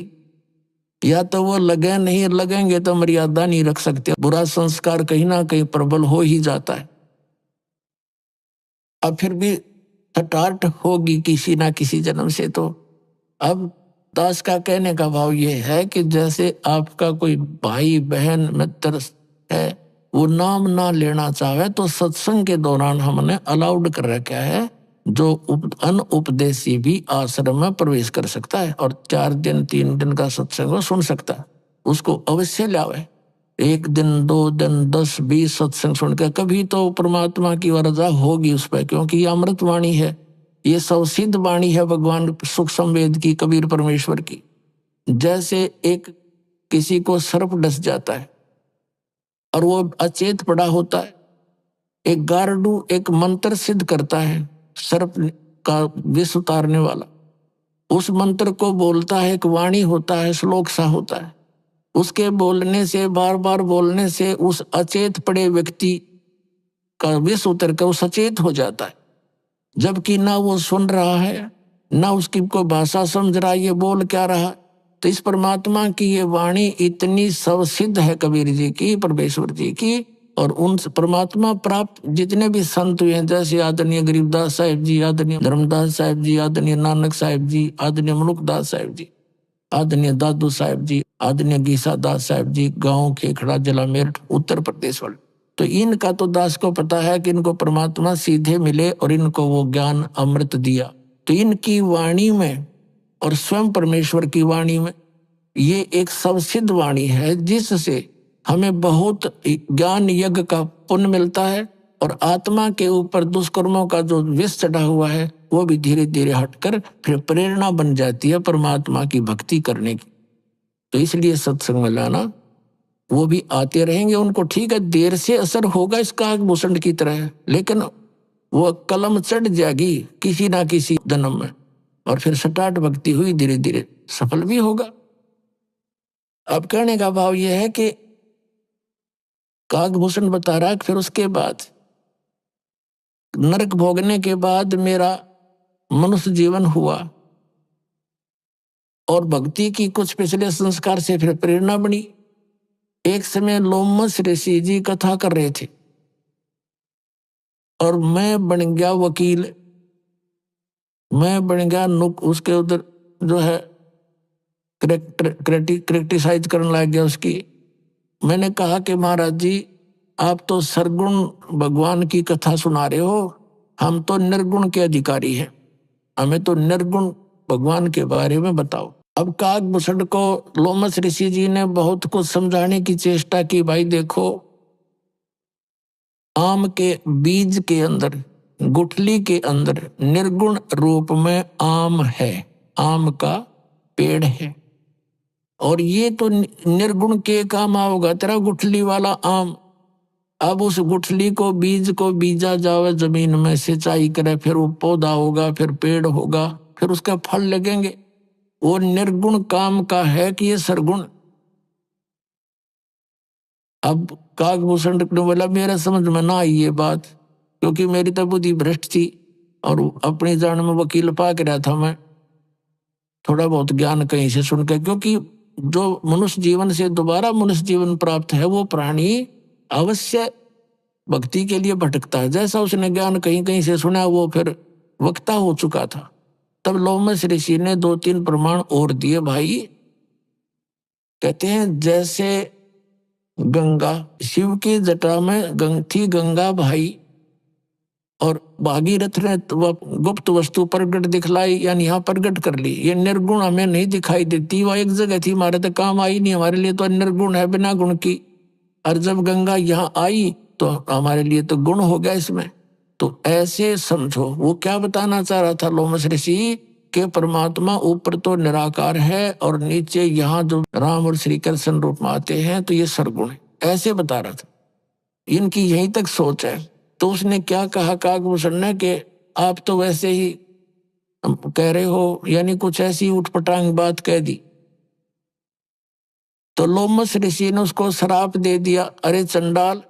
या तो वो लगे नहीं, लगेंगे तो मर्यादा नहीं रख सकते, बुरा संस्कार कहीं ना कहीं प्रबल हो ही जाता है। अब फिर भी स्टार्ट होगी किसी ना किसी जन्म से। तो अब दास का कहने का भाव ये है कि जैसे आपका कोई भाई बहन मित्र है, वो नाम ना लेना चाहे तो सत्संग के दौरान हमने अलाउड कर रखा है, जो अनउपदेशी भी आश्रम में प्रवेश कर सकता है और 4 दिन 3 दिन का सत्संग सुन सकता है। उसको अवश्य लावे, 1 दिन 2 दिन 10 20 सत्संग सुनकर कभी तो परमात्मा की वरदा होगी उस पर, क्योंकि ये अमृत वाणी है, ये सौसिद्ध वाणी है भगवान सुख संवेद की, कबीर परमेश्वर की। जैसे एक किसी को सर्प डस जाता है और वो अचेत पड़ा होता है, एक गारडू एक मंत्र सिद्ध करता है सर्प का विष उतारने वाला, उस मंत्र को बोलता है, एक वाणी होता है, श्लोक सा होता है, उसके बोलने से, बार बार बोलने से उस अचेत पड़े व्यक्ति का विष उतर कर वो सचेत हो जाता है। जबकि ना वो सुन रहा है, ना उसकी कोई भाषा समझ रहा है, ये बोल क्या रहा। तो इस परमात्मा की ये वाणी इतनी सवसिद्ध है कबीर जी की, परमेश्वर जी की, और उन परमात्मा प्राप्त जितने भी संत हुए हैं, जैसे आदरणीय गरीबदास साहिब जी, आदरणीय धर्मदास साहिब जी, आदरणीय नानक साहिब जी, आदरणीय मनुकदास साहिब जी, आदरणीय दादू साहिब जी, आदरणीय गीसा दास साहिब जी, गाँव खेखड़ा जिला मेरठ उत्तर प्रदेश वाले। तो इनका तो दास को पता है कि इनको परमात्मा सीधे मिले और इनको वो ज्ञान अमृत दिया। तो इनकी वाणी में और स्वयं परमेश्वर की वाणी में ये एक सबसिद्ध वाणी है, जिससे हमें बहुत ज्ञान यज्ञ का पुण्य मिलता है, और आत्मा के ऊपर दुष्कर्मों का जो विष चढ़ा हुआ है वो भी धीरे धीरे हटकर फिर प्रेरणा बन जाती है परमात्मा की भक्ति करने की। तो इसलिए सत्संग में लाना, वो भी आते रहेंगे, उनको ठीक है देर से असर होगा इसका भूषण की तरह, लेकिन वो कलम चढ़ जाएगी किसी ना किसी जन्म में, और फिर स्टार्ट भक्ति हुई, धीरे धीरे सफल भी होगा। अब कहने का भाव यह है कि काकभूषण बता रहा है फिर उसके बाद नरक भोगने के बाद मेरा मनुष्य जीवन हुआ और भक्ति की कुछ पिछले संस्कार से फिर प्रेरणा बनी। एक समय लोमस ऋषि जी कथा कर रहे थे और मैं बन गया वकील, मैं बन गया उसके उधर जो है क्रिटिसाइज करने लग गया उसकी। मैंने कहा कि महाराज जी आप तो सरगुण भगवान की कथा सुना रहे हो, हम तो निर्गुण के अधिकारी हैं, हमें तो निर्गुण भगवान के बारे में बताओ। अब काकभूषण को लोमस ऋषि जी ने बहुत कुछ समझाने की चेष्टा की। भाई देखो, आम के बीज के अंदर, गुठली के अंदर निर्गुण रूप में आम है, आम का पेड़ है, और ये तो निर्गुण के काम आओगा तेरा गुठली वाला आम। अब उस गुठली को, बीज को बीजा जावे जमीन में, सिंचाई करे, फिर वो पौधा होगा, फिर पेड़ होगा, फिर उसका फल लगेंगे। वो निर्गुण काम का है कि ये सरगुण। अब काकभूषण ने बोला मेरे समझ में ना आई ये बात, क्योंकि मेरी तो बुद्धि भ्रष्ट थी और अपनी जान में वकील पाक रहा था मैं, थोड़ा बहुत ज्ञान कहीं से सुन के। क्योंकि जो मनुष्य जीवन से दोबारा मनुष्य जीवन प्राप्त है वो प्राणी अवश्य भक्ति के लिए भटकता है। जैसा उसने ज्ञान कहीं कहीं से सुना वो फिर वक्ता हो चुका था। तब लोमस ऋषि ने 2-3 प्रमाण और दिए। भाई कहते हैं जैसे गंगा, शिव की जटा में थी गंगा भाई, और भागीरथ ने गुप्त वस्तु प्रगट दिखलाई, यानी यहाँ प्रगट कर ली। ये निर्गुण हमें नहीं दिखाई देती, वह एक जगह थी, हमारे तो काम आई नहीं, हमारे लिए तो निर्गुण है बिना गुण की। और जब गंगा यहाँ आई तो हमारे लिए तो गुण हो गया इसमें। तो ऐसे समझो वो क्या बताना चाह रहा था लोमस ऋषि के परमात्मा ऊपर तो निराकार है और नीचे यहाँ जो राम और श्री कृष्ण रूप में आते हैं तो ये सरगुण है, ऐसे बता रहा था। इनकी यहीं तक सोच है। तो उसने क्या कहा काकभूषण ने कि आप तो वैसे ही कह रहे हो, यानी कुछ ऐसी उठपटांग बात कह दी। तो लोमस ऋषि ने उसको श्राप दे दिया, अरे चंडाल,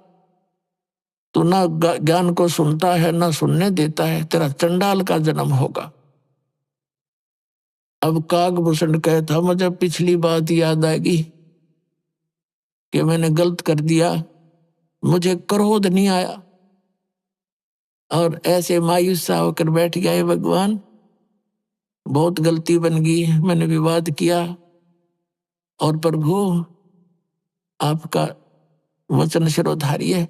तू ना ज्ञान को सुनता है ना सुनने देता है, तेरा चंडाल का जन्म होगा। अब काकभूषण कहता मुझे पिछली बात याद आएगी कि मैंने गलत कर दिया, मुझे क्रोध नहीं आया, और ऐसे मायूस सा होकर बैठ गया है भगवान, बहुत गलती बन गई, मैंने विवाद किया, और प्रभु आपका वचन शिरोधारी है,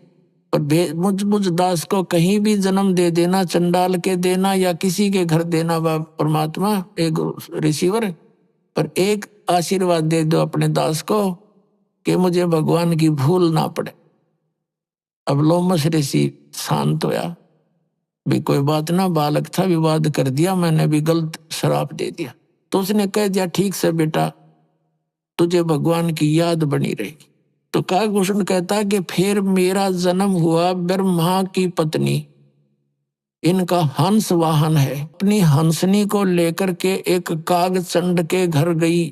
पर मुझ दास को कहीं भी जन्म दे देना, चंडाल के देना या किसी के घर देना परमात्मा, एक रिसीवर, पर एक आशीर्वाद दे दो अपने दास को कि मुझे भगवान की भूल ना पड़े। अब लोमस ऋषि शांत होया, भी कोई बात ना, बालक था, विवाद कर दिया, मैंने भी गलत श्राप दे दिया। तो उसने कह दिया ठीक से बेटा, तुझे भगवान की याद बनी रहेगी। तो काकभूषण कहता कि फिर मेरा जन्म हुआ ब्रह्मा की पत्नी, इनका हंस वाहन है, अपनी हंसनी को लेकर के एक काग चंड के घर गई,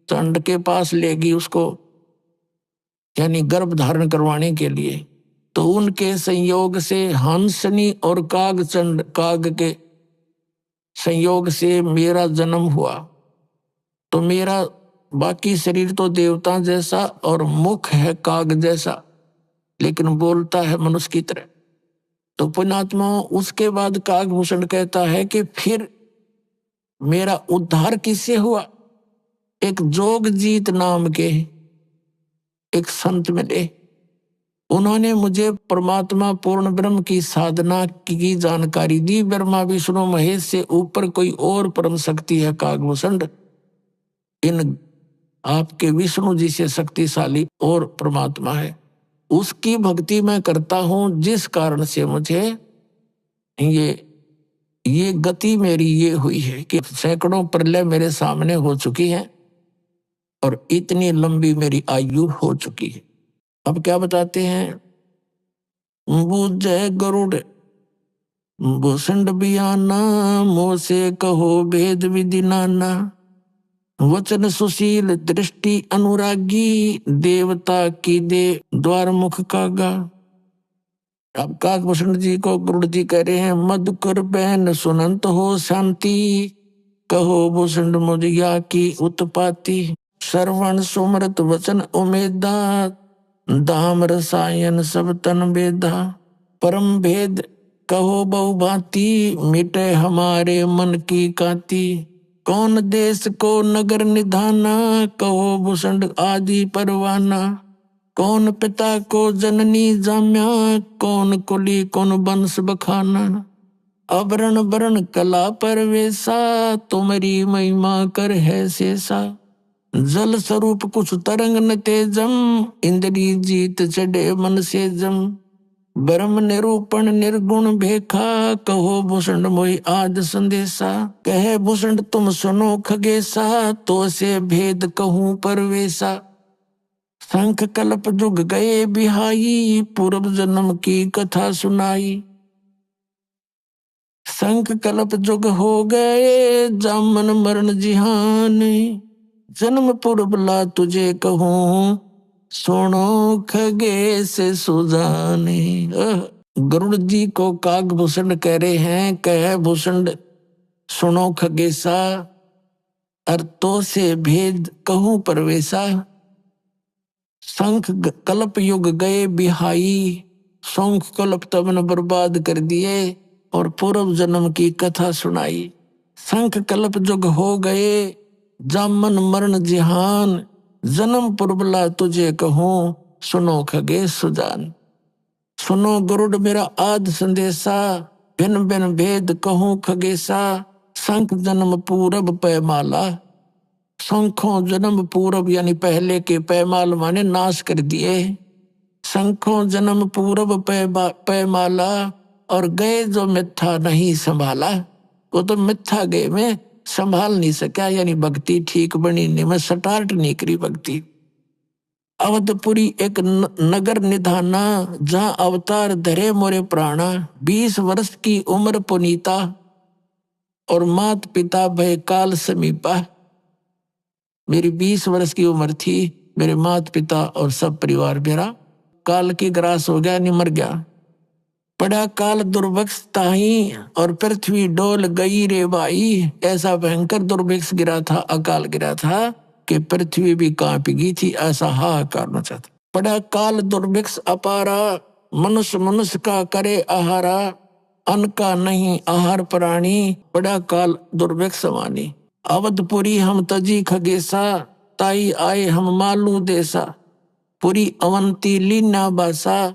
चंड के पास ले गई उसको, यानी गर्भ धारण करवाने के लिए। तो उनके संयोग से हंसनी और कागचंड, काग के संयोग से मेरा जन्म हुआ। तो मेरा बाकी शरीर तो देवता जैसा और मुख है काग जैसा, लेकिन बोलता है मनुष्य की तरह। तो पुण्यात्मा उसके बाद काकभूषण कहता है कि फिर मेरा उद्धार किससे हुआ? एक जोगजीत नाम के एक संत मिले, उन्होंने मुझे परमात्मा पूर्ण ब्रह्म की साधना की जानकारी दी। ब्रह्मा विष्णु महेश से ऊपर कोई और परम शक्ति है काकभूषण, इन आपके विष्णु जी से शक्तिशाली और परमात्मा है, उसकी भक्ति मैं करता हूं, जिस कारण से मुझे ये गति मेरी ये हुई है कि सैकड़ों प्रलय मेरे सामने हो चुकी हैं और इतनी लंबी मेरी आयु हो चुकी है। अब क्या बताते हैं? बुझे गरुड़ भूषण बियाना, मोह से कहो भेद विधि नाना, वचन सुशील दृष्टि अनुरागी, देवता की दे द्वार मुख कागा। अब काकभूषण जी को गुरु जी कह रहे हैं, मधुकर बहन सुनंत हो शांति, कहो भूषण मुझिया की उत्पाती। श्रवण सुमृत वचन उमेदा, धाम रसायन सब तन वेदा। परम भेद कहो बहुभांति, मिटे हमारे मन की कांति। कौन देश को नगर निधाना, कहो भूषण आदि परवाना। कौन पिता को जननी जाम्या, कौन कुली कौन वंश बखाना। अवरण वरण कला परवेशा, तुम्हारी महिमा कर है शेषा। जल स्वरूप कुछ तरंग न तेजम, इंद्री जीत चढ़े मन से जम। ब्रह्म निरूपण निर्गुण भेखा, कहो भूषण मोहि आज संदेशा। कहे भूषण तुम सुनो खगेशा, तो से भेद कहूँ परवेशा। शंख कल्प जुग गए बिहाई, पूर्व जन्म की कथा सुनाई। शंख कल्प जुग हो गए, जामन मरण जिहान। जन्म पूर्व ला तुझे कहूँ, सुनो खगे से सुजाने। गरुड़ जी को काकभूषण कह रहे हैं, कह भूषण सुनो खगेसा, अर्थों से भेद कहूँ परवेशा। शंख कल्प युग गए बिहाई, शंख कल्प तमन बर्बाद कर दिए और पूर्व जन्म की कथा सुनाई। शंख कल्प युग हो गए, जामन मरण जिहान। जन्म पुरबला तुझे कहूँ, सुनो खगे सुजान। सुनो गरुड़ मेरा आद संदेशा, भिन्न भिन्न भेद कहूँ खगेसा। शंख जन्म पूरब पैमाला, शंखों जन्म पूरब यानी पहले के पैमाल माने नाश कर दिए। शंखों जन्म पूरब पैमाला, और गए जो मिथ्या नहीं संभाला। वो तो मिथ्या गए में संभाल नहीं सका, यानी भक्ति ठीक बनी नहीं, मैं स्टार्ट नहीं करी भक्ति। अवधपुरी एक नगर निधाना, जहाँ अवतार धरे मोरे प्राणा। 20 वर्ष की उम्र पुनीता, और मात पिता भय काल समीपा। मेरी 20 वर्ष की उम्र थी, मेरे मात पिता और सब परिवार मेरा काल की ग्रास हो गया, नहीं मर गया। पड़ा काल दुर्भिक्ष ताही, और पृथ्वी डोल गई रे भाई। ऐसा भयंकर दुर्भिक्ष गिरा था, अकाल गिरा था कि पृथ्वी भी कांप गई थी, ऐसा हाहाकार मचा था। पड़ा काल दुर्भिक्ष अपारा, मनुष्य मनुष्य का करे आहारा। अन्न का नहीं आहार प्राणी, पड़ा काल दुर्भिक्ष समानी। अवधपुरी हम तजी खगेसा, ताई आए हम मालू देसा। पुरी अवंती लीना बासा,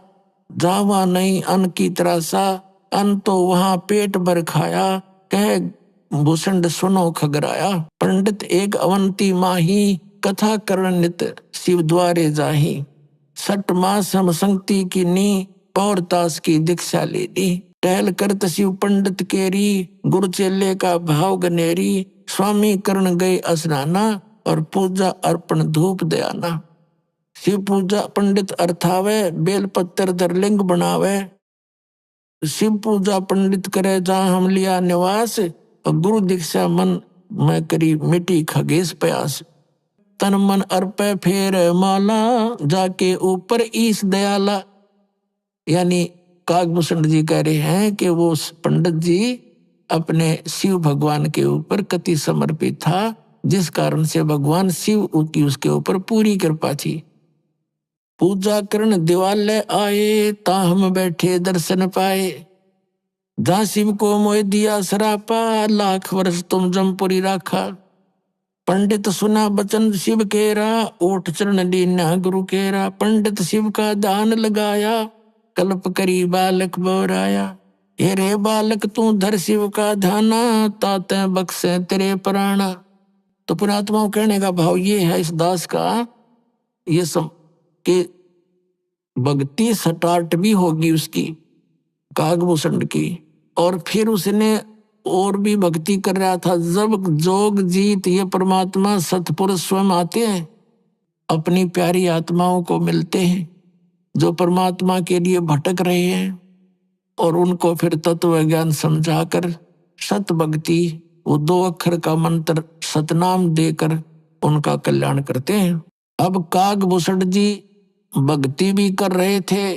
जावा नहीं अन्न की त्रासा। अन्न तो वहां पेट भर खाया, कह भूषण सुनो खगराया। पंडित एक अवंती माही, कथा करण नित शिव द्वारे जाही। 6 मास हम संगति की नी, पौर तास की दीक्षा लेनी। टहल करत शिव पंडित केरी, गुरु चेले का भाव गनेरी। स्वामी करण गए स्नाना, और पूजा अर्पण धूप दयाना। शिव पूजा पंडित अर्थावे, बेल पत्थर धर लिंग बनावे। शिव पूजा पंडित करे जहाँ हम लिया निवास, और गुरु दीक्षा मन में करी मिटी खगेश प्यास। तन मन अर्पे फेर माला, जाके ऊपर ईश दयाला। यानी काकभूषण जी कह रहे हैं कि वो पंडित जी अपने शिव भगवान के ऊपर कति समर्पित था, जिस कारण से भगवान शिव की उसके ऊपर पूरी कृपा थी। पूजा करण दिवालय आए, ता हम बैठे दर्शन पाए। जहाँ शिव को मोह दिया सरापा, लाख वर्ष तुम जमपुरी राखा। पंडित सुना बचन शिव केरा, ओठ चरण लीना गुरु केरा। पंडित शिव का दान लगाया, कल्प करी बालक बोराया। हे रे बालक तू धर शिव का ध्याना, ताते बख्शे तेरे प्राणा। तो पुरात्माओं कहने का भाव ये है इस दास का, ये सब कि भक्ति स्टार्ट भी होगी उसकी काकभूषण की, और फिर उसने और भी भक्ति कर रहा था। जब जोग जीत ये परमात्मा सतपुरुष स्वयं आते हैं, अपनी प्यारी आत्माओं को मिलते हैं जो परमात्मा के लिए भटक रहे हैं, और उनको फिर तत्व ज्ञान समझाकर सत भक्ति, वो 2 अक्षर का मंत्र सतनाम देकर उनका कल्याण करते हैं। अब कागभूषण जी भक्ति भी कर रहे थे,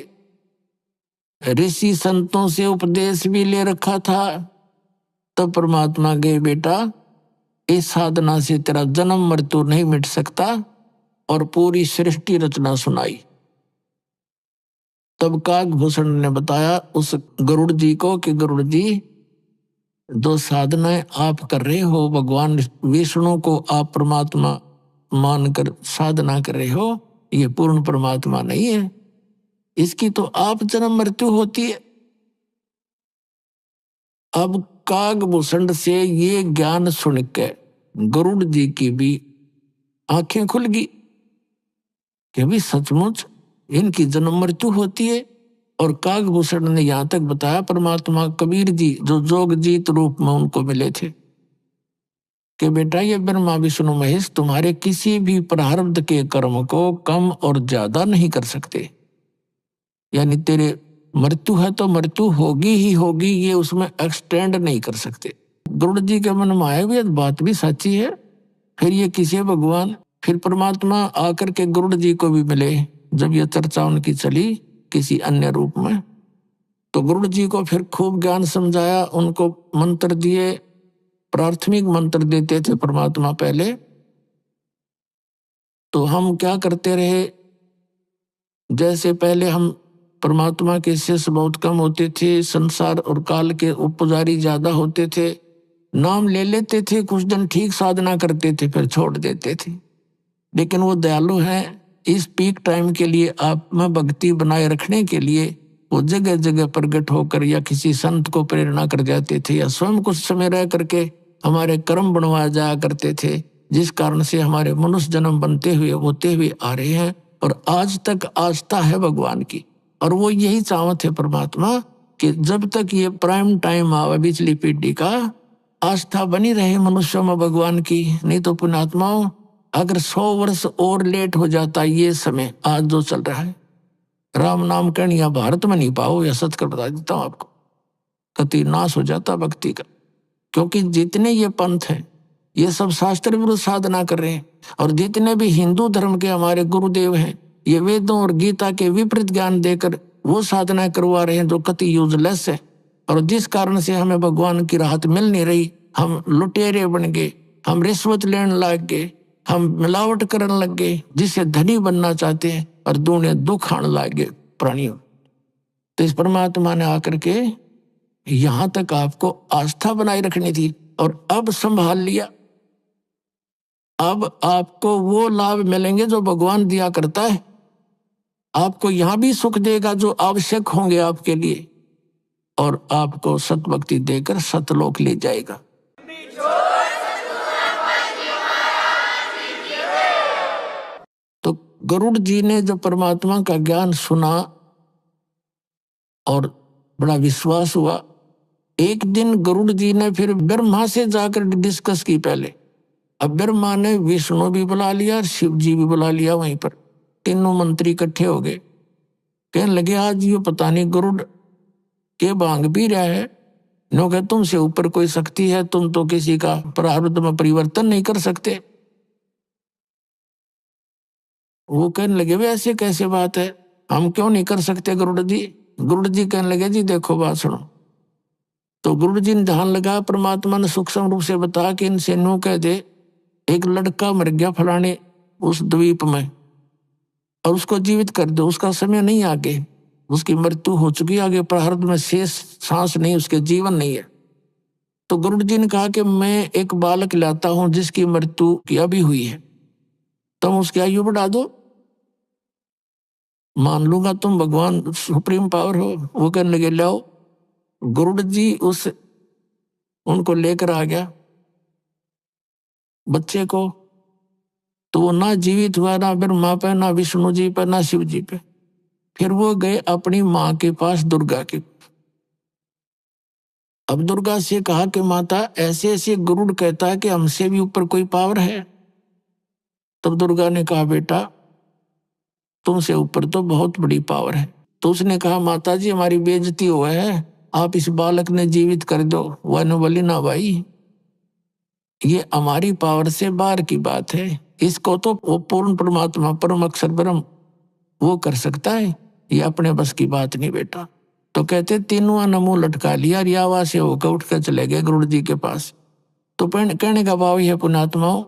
ऋषि संतों से उपदेश भी ले रखा था। तब परमात्मा गए, बेटा इस साधना से तेरा जन्म मृत्यु नहीं मिट सकता, और पूरी सृष्टि रचना सुनाई। तब कागभूषण ने बताया उस गरुड़ जी को कि गरुड़ जी, जो साधनाएं आप कर रहे हो, भगवान विष्णु को आप परमात्मा मानकर साधना कर रहे हो, ये पूर्ण परमात्मा नहीं है, इसकी तो आप जन्म मृत्यु होती है। अब कागभूषण से ये ज्ञान सुन के गरुड़ जी की भी आंखें खुल गई कि भी सचमुच इनकी जन्म मृत्यु होती है। और कागभूषण ने यहां तक बताया, परमात्मा कबीर जी जो जोगजीत रूप में उनको मिले थे, कि बेटा ये ब्रह्मा विष्णु महेश तुम्हारे किसी भी प्रारब्ध के कर्म को कम और ज्यादा नहीं कर सकते। यानी तेरे मृत्यु है तो मृत्यु होगी ही होगी, ये उसमें एक्सटेंड नहीं कर सकते। गरुड़ जी के मन में आया भी बात भी सच्ची है। फिर ये किसी भगवान, फिर परमात्मा आकर के गरुड़ जी को भी मिले। जब ये चर्चा उनकी चली किसी अन्य रूप में, तो गरुड़ जी को फिर खूब ज्ञान समझाया, उनको मंत्र दिए, प्राथमिक मंत्र देते थे परमात्मा पहले। तो हम क्या करते रहे, जैसे पहले हम परमात्मा के शिष्य बहुत कम होते थे, संसार और काल के पुजारी ज्यादा होते थे, नाम ले लेते थे, कुछ दिन ठीक साधना करते थे, फिर छोड़ देते थे। लेकिन वो दयालु हैं, इस पीक टाइम के लिए आप में भक्ति बनाए रखने के लिए वो जगह जगह प्रकट होकर या किसी संत को प्रेरणा कर जाते थे, या स्वयं कुछ समय रह करके हमारे कर्म बनवा जाया करते थे, जिस कारण से हमारे मनुष्य जन्म बनते हुए होते हुए आ रहे हैं और आज तक आस्था है भगवान की। और वो यही चाहत है परमात्मा कि जब तक ये प्राइम टाइम आवे पिछली पीढ़ी का, आस्था बनी रहे मनुष्यों में भगवान की। नहीं तो पुण्यात्माओं, अगर 100 वर्ष और लेट हो जाता ये समय आज जो चल रहा है, राम नाम कहने या भारत में नहीं पाओ, या सच कर बता देता हूं आपको, कति नाश हो जाता भक्ति का। क्योंकि जितने ये पंथ हैं ये सब शास्त्र विरुद्ध साधना कर रहे हैं, और जितने भी हिंदू धर्म के हमारे गुरुदेव हैं ये वेदों और गीता के विपरीत ज्ञान देकर वो साधना करवा रहे हैं जो कति यूजलेस है। और जिस कारण से हमें भगवान की राहत मिल नहीं रही, हम लुटेरे बन गए, हम रिश्वत लेने लग गए, हम मिलावट करने लग गए, जिससे धनी बनना चाहते हैं और दूने दुख आने लग गए प्राणियों। तो इस परमात्मा ने आकर के यहां तक आपको आस्था बनाए रखनी थी, और अब संभाल लिया। अब आपको वो लाभ मिलेंगे जो भगवान दिया करता है। आपको यहां भी सुख देगा जो आवश्यक होंगे आपके लिए, और आपको सतभक्ति देकर सतलोक ले जाएगा। तो गरुड़ जी ने जब परमात्मा का ज्ञान सुना और बड़ा विश्वास हुआ, एक दिन गरुड़ जी ने फिर ब्रह्मा से जाकर डिस्कस की पहले। अब ब्रह्मा ने विष्णु भी बुला लिया और शिव जी भी बुला लिया, वहीं पर तीनों मंत्री इकट्ठे हो गए। कहने लगे आज ये पता नहीं गरुड़ के भांग पी रहा है, नो कहे तुमसे ऊपर कोई शक्ति है, तुम तो किसी का प्रारब्ध में परिवर्तन नहीं कर सकते। वो कहने लगे वे ऐसे कैसे बात है, हम क्यों नहीं कर सकते गरुड़ जी। गरुड़ जी कहने लगे जी देखो बात सुनो। तो गरुड़ जी ने ध्यान लगा, परमात्मा ने सूक्ष्म रूप से बता कि इनसे नो कह दे एक लड़का मर गया फलाने उस द्वीप में, और उसको जीवित कर दो, उसका समय नहीं आगे, उसकी मृत्यु हो चुकी, आगे प्रारब्ध में शेष सांस नहीं, उसके जीवन नहीं है। तो गरुड़ जी ने कहा कि मैं एक बालक लाता हूं जिसकी मृत्यु की अभी हुई है, तुम उसकी आयु बढ़ा दो, मान लूंगा तुम भगवान सुप्रीम पावर हो। वो कहने लगे लाओ। गरुड़ जी उनको लेकर आ गया बच्चे को, तो वो ना जीवित हुआ, ना ब्रह्मा पे, ना विष्णु जी पे, ना शिव जी पे। फिर वो गए अपनी माँ के पास, दुर्गा के। अब दुर्गा से कहा कि माता ऐसे ऐसे गरुड़ कहता है कि हमसे भी ऊपर कोई पावर है। तब दुर्गा ने कहा बेटा तुमसे ऊपर तो बहुत बड़ी पावर है। तो उसने कहा माता जी हमारी बेइज्जती हुआ है, आप इस बालक ने जीवित कर दो। वह बोली ना भाई, ये हमारी पावर से बाहर की बात है, इसको तो वो पूर्ण परमात्मा परम अक्षर ब्रह्म वो कर सकता है, ये अपने बस की बात नहीं बेटा। तो कहते तीनों ने मुंह लटका लिया, रियावा से होकर उठ कर चले गए गुरु जी के पास। तो कहने का भाव यह पुण्यात्माओं,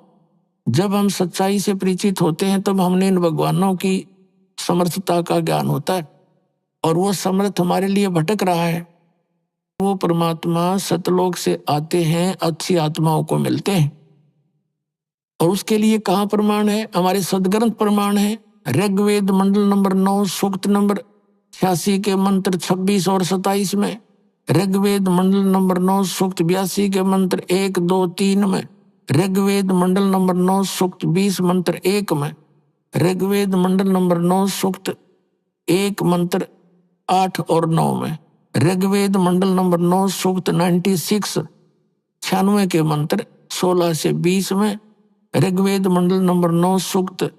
जब हम सच्चाई से परिचित होते हैं तब हमने इन भगवानों की समर्थता का ज्ञान होता है, और वो समर्थ हमारे लिए भटक रहा है। वो परमात्मा सतलोक से आते हैं, अच्छी आत्माओं को मिलते हैं, और उसके लिए कहाँ प्रमाण है? हमारे सदग्रंथ प्रमाण है। ऋग्वेद मंडल नंबर 9 सूक्त नंबर 86 के मंत्र 26 और 27 में, ऋग्वेद मंडल नंबर 9 सूक्त 82 के मंत्र 1, 2, 3 में, ऋग्वेद मंडल नंबर 9 सूक्त 20 मंत्र 1 में, ऋग्वेद मंडल नंबर 9 सूक्त 1 मंत्र 8 और 9 में, ऋग्वेद मंडल नंबर 9 सूक्त 96 के मंत्र 16 से 20 में, ऋग्वेद मंडल नंबर 9 सूक्त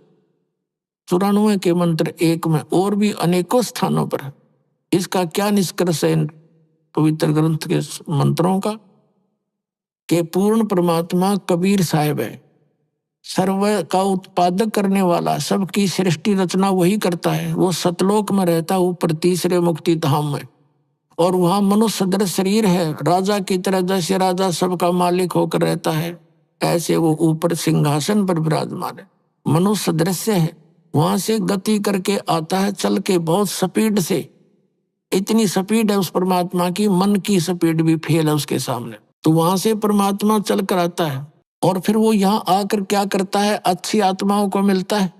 94 के मंत्र 1 में, और भी अनेकों स्थानों पर। इसका क्या निष्कर्ष है पवित्र ग्रंथ के मंत्रों का? कि पूर्ण परमात्मा कबीर साहिब है, सर्व का उत्पादक करने वाला, सबकी सृष्टि रचना वही करता है। वो सतलोक में रहता है, ऊपर तीसरे मुक्ति धाम में, और वहां मनुष्य सदृश शरीर है, राजा की तरह। जैसे राजा सबका मालिक होकर रहता है, ऐसे वो ऊपर सिंहासन पर विराजमान है, मनुष्य सदृश्य है। वहां से गति करके आता है, चल के बहुत स्पीड से। इतनी स्पीड है उस परमात्मा की, मन की स्पीड भी फेल है उसके सामने। तो वहां से परमात्मा चल कर आता है, और फिर वो यहाँ आकर क्या करता है? अच्छी आत्माओं को मिलता है,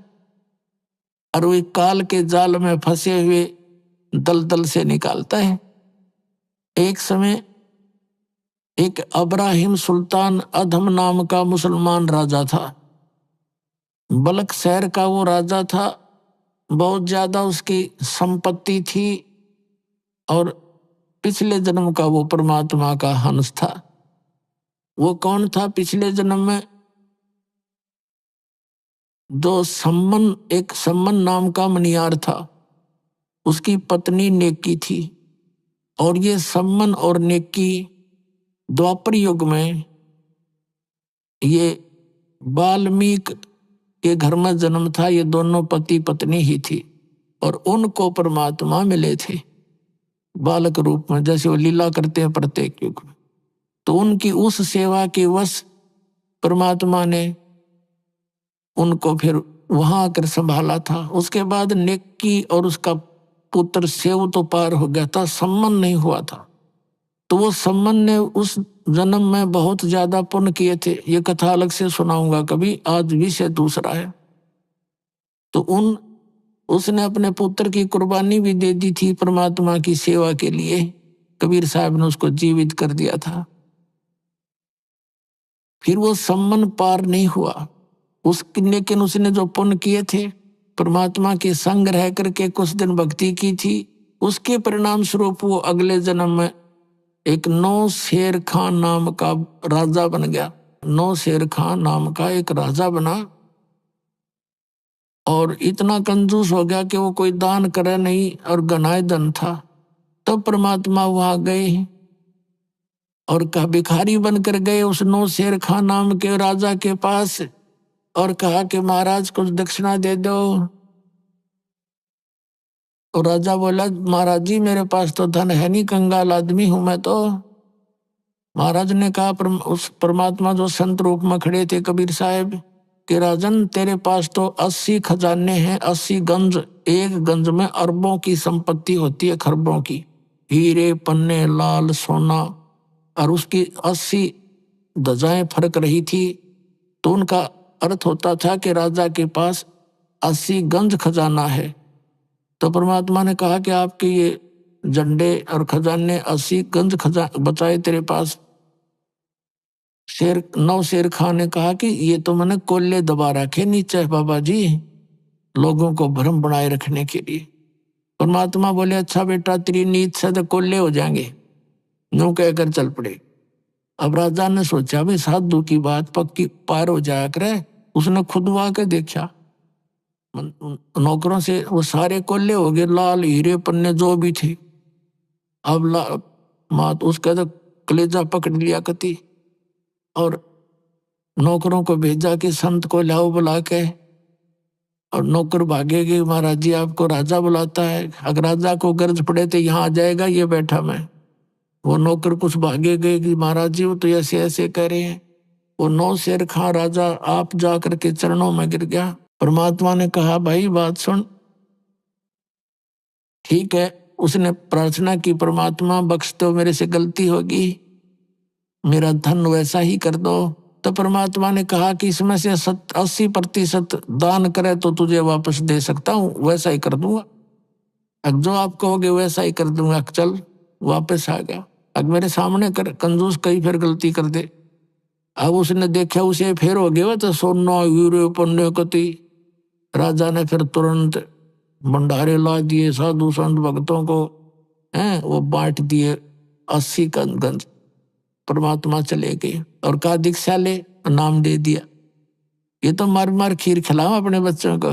और वो काल के जाल में फंसे हुए दलदल से निकालता है। एक समय एक अब्राहिम सुल्तान अधम नाम का मुसलमान राजा था। बलक शहर का वो राजा था, बहुत ज्यादा उसकी संपत्ति थी, और पिछले जन्म का वो परमात्मा का हंस था। वो कौन था पिछले जन्म में? एक सम्मन नाम का मनियार था, उसकी पत्नी नेकी थी, और ये सम्मन और नेकी द्वापर युग में ये वाल्मीकि के घर में जन्म था। ये दोनों पति पत्नी ही थी, और उनको परमात्मा मिले थे बालक रूप में, जैसे वो लीला करते हैं प्रत्येक युग में। तो उनकी उस सेवा के वश परमात्मा ने उनको फिर वहां आकर संभाला था। उसके बाद नेकी और उसका पुत्र सेव तो पार हो गया था, सम्मन नहीं हुआ था। तो वो सम्मन ने उस जन्म में बहुत ज्यादा पुण्य किए थे। ये कथा अलग से सुनाऊंगा कभी, आज विषय दूसरा है। तो उसने अपने पुत्र की कुर्बानी भी दे दी थी परमात्मा की सेवा के लिए। कबीर साहब ने उसको जीवित कर दिया था। फिर वो सम्मन पार नहीं हुआ लेकिन उसने जो पुण्य किए थे, परमात्मा के संग रह करके कुछ दिन भक्ति की थी, उसके परिणाम स्वरूप वो अगले जन्म में एक नौ शेर खान नाम का राजा बन गया। नौ शेर खान नाम का एक राजा बना, और इतना कंजूस हो गया कि वो कोई दान करे नहीं, और गनाए धन था। तब परमात्मा वहां गए और कहा, भिखारी बनकर गए उस नौ शेर खान नाम के राजा के पास, और कहा कि महाराज कुछ दक्षिणा दे दो। और राजा बोला, महाराज जी मेरे पास तो धन है नहीं, कंगाल आदमी हूं मैं तो। महाराज ने कहा, उस परमात्मा जो संत रूप में खड़े थे कबीर साहब, कि राजन तेरे पास तो 80 खजाने हैं, 80 गंज, एक गंज में अरबों की संपत्ति होती है, खरबों की, हीरे पन्ने लाल सोना, और उसकी 80 ध्वजाएं फरक रही थी। तो उनका अर्थ होता था कि राजा के पास 80 गंज खजाना है। तो परमात्मा ने कहा कि आपके ये झंडे और खजाने 80 गंज बचाए तेरे पास। नौ शेर खान ने कहा कि ये तो मैंने कोल्ले दबा रखे नीचे बाबा जी, लोगों को भ्रम बनाए रखने के लिए। परमात्मा बोले, अच्छा बेटा तेरी नीत से तो कोल्ले हो जाएंगे, यूं कहकर चल पड़े। अब राजा ने सोचा भाई साधु की बात पक्की पार हो जाया करे। उसने खुद आके देखा, नौकरों से वो सारे कोल्ले हो गए, लाल हीरे पन्ने जो भी थे। अब मात उसका तो कलेजा पकड़ लिया कती, और नौकरों को भेजा कि संत को लाओ बुला के, और नौकर भागेगे, महाराज जी आपको राजा बुलाता है, अगर राजा को गर्ज पड़े तो यहाँ आ जाएगा, ये बैठा मैं। वो नौकर कुछ भागे गए कि महाराज जी वो तो ऐसे ऐसे कह रहे हैं। वो 9 शेर खां राजा आप जा करके चरणों में गिर गया। परमात्मा ने कहा भाई बात सुन, ठीक है। उसने प्रार्थना की, परमात्मा बख्श दो, मेरे से गलती होगी, मेरा धन वैसा ही कर दो। तो परमात्मा ने कहा कि इसमें से 80% दान करे तो तुझे वापस दे सकता हूँ, वैसा ही कर दूंगा। अब जो आप कहोगे वैसा ही कर दूंगा। चल वापस आ गया। अब मेरे सामने कर, कंजूस कहीं फिर गलती कर दे। अब उसने देखा उसे फिर हो गया तो सोना हीरे पन्ने कति। राजा ने फिर तुरंत भंडारे ला दिए, साधु संत भक्तों को हैं वो बांट दिए 80 गंज। परमात्मा चले गए और कहा दीक्षा ले, नाम दे दिया। ये तो मार मार खीर खिलाओ अपने बच्चों को।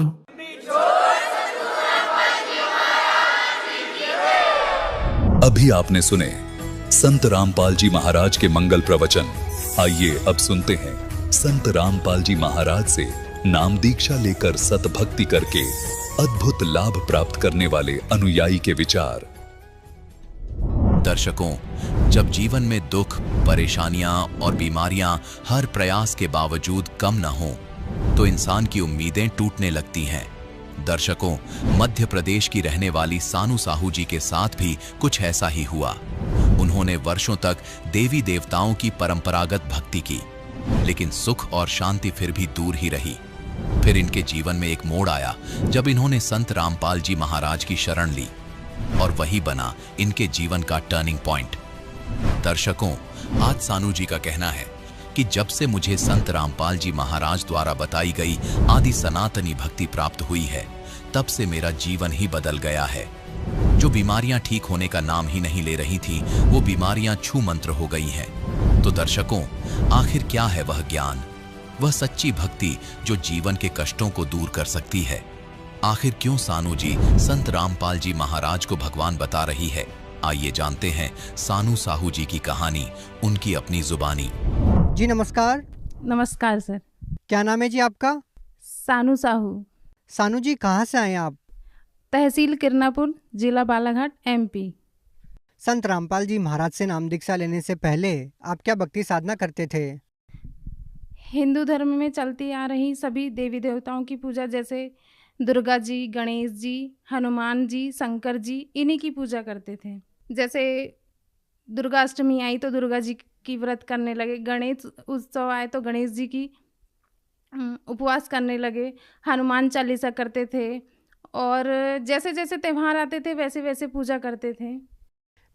अभी आपने सुने संत रामपाल जी महाराज के मंगल प्रवचन। आइए अब सुनते हैं संत रामपाल जी महाराज से नाम दीक्षा लेकर सतभक्ति करके अद्भुत लाभ प्राप्त करने वाले अनुयायी के विचार। दर्शकों, जब जीवन में दुख, परेशानियां और बीमारियां हर प्रयास के बावजूद कम न हो, तो इंसान की उम्मीदें टूटने लगती हैं। दर्शकों, मध्य प्रदेश की रहने वाली सानू साहू जी के साथ भी कुछ ऐसा ही हुआ। उन्होंने वर्षों तक देवी देवताओं की परंपरागत भक्ति की, लेकिन सुख और शांति फिर भी दूर ही रही। फिर इनके जीवन में एक मोड़ आया जब इन्होंने संत रामपाल जी महाराज की शरण ली, और वही बना इनके जीवन का टर्निंग पॉइंट। दर्शकों, आज सानू जी का कहना है कि जब से मुझे संत रामपाल जी महाराज द्वारा बताई गई आदि सनातनी भक्ति प्राप्त हुई है, तब से मेरा जीवन ही बदल गया है। जो बीमारियां ठीक होने का नाम ही नहीं ले रही थी, वो बीमारियां छू मंत्र हो गई हैं। तो दर्शकों, आखिर क्या है वह ज्ञान, वह सच्ची भक्ति जो जीवन के कष्टों को दूर कर सकती है? आखिर क्यों सानू जी संत रामपाल जी महाराज को भगवान बता रही है? आइए जानते हैं सानू साहू जी की कहानी, उनकी अपनी जुबानी। जी नमस्कार। नमस्कार सर। क्या नाम है जी आपका? सानू साहू। सानू जी कहाँ से आए आप? तहसील किरनापुर, जिला बालाघाट, MP। संत रामपाल जी महाराज से नाम दीक्षा लेने से पहले आप क्या भक्ति साधना करते थे? हिंदू धर्म में चलती आ रही सभी देवी देवताओं की पूजा, जैसे दुर्गा जी, गणेश जी, हनुमान जी, शंकर जी, इन्हीं की पूजा करते थे। जैसे दुर्गाष्टमी आई तो दुर्गा जी की व्रत करने लगे, गणेश उत्सव आए तो गणेश जी की उपवास करने लगे, हनुमान चालीसा करते थे, और जैसे जैसे त्यौहार आते थे वैसे वैसे पूजा करते थे।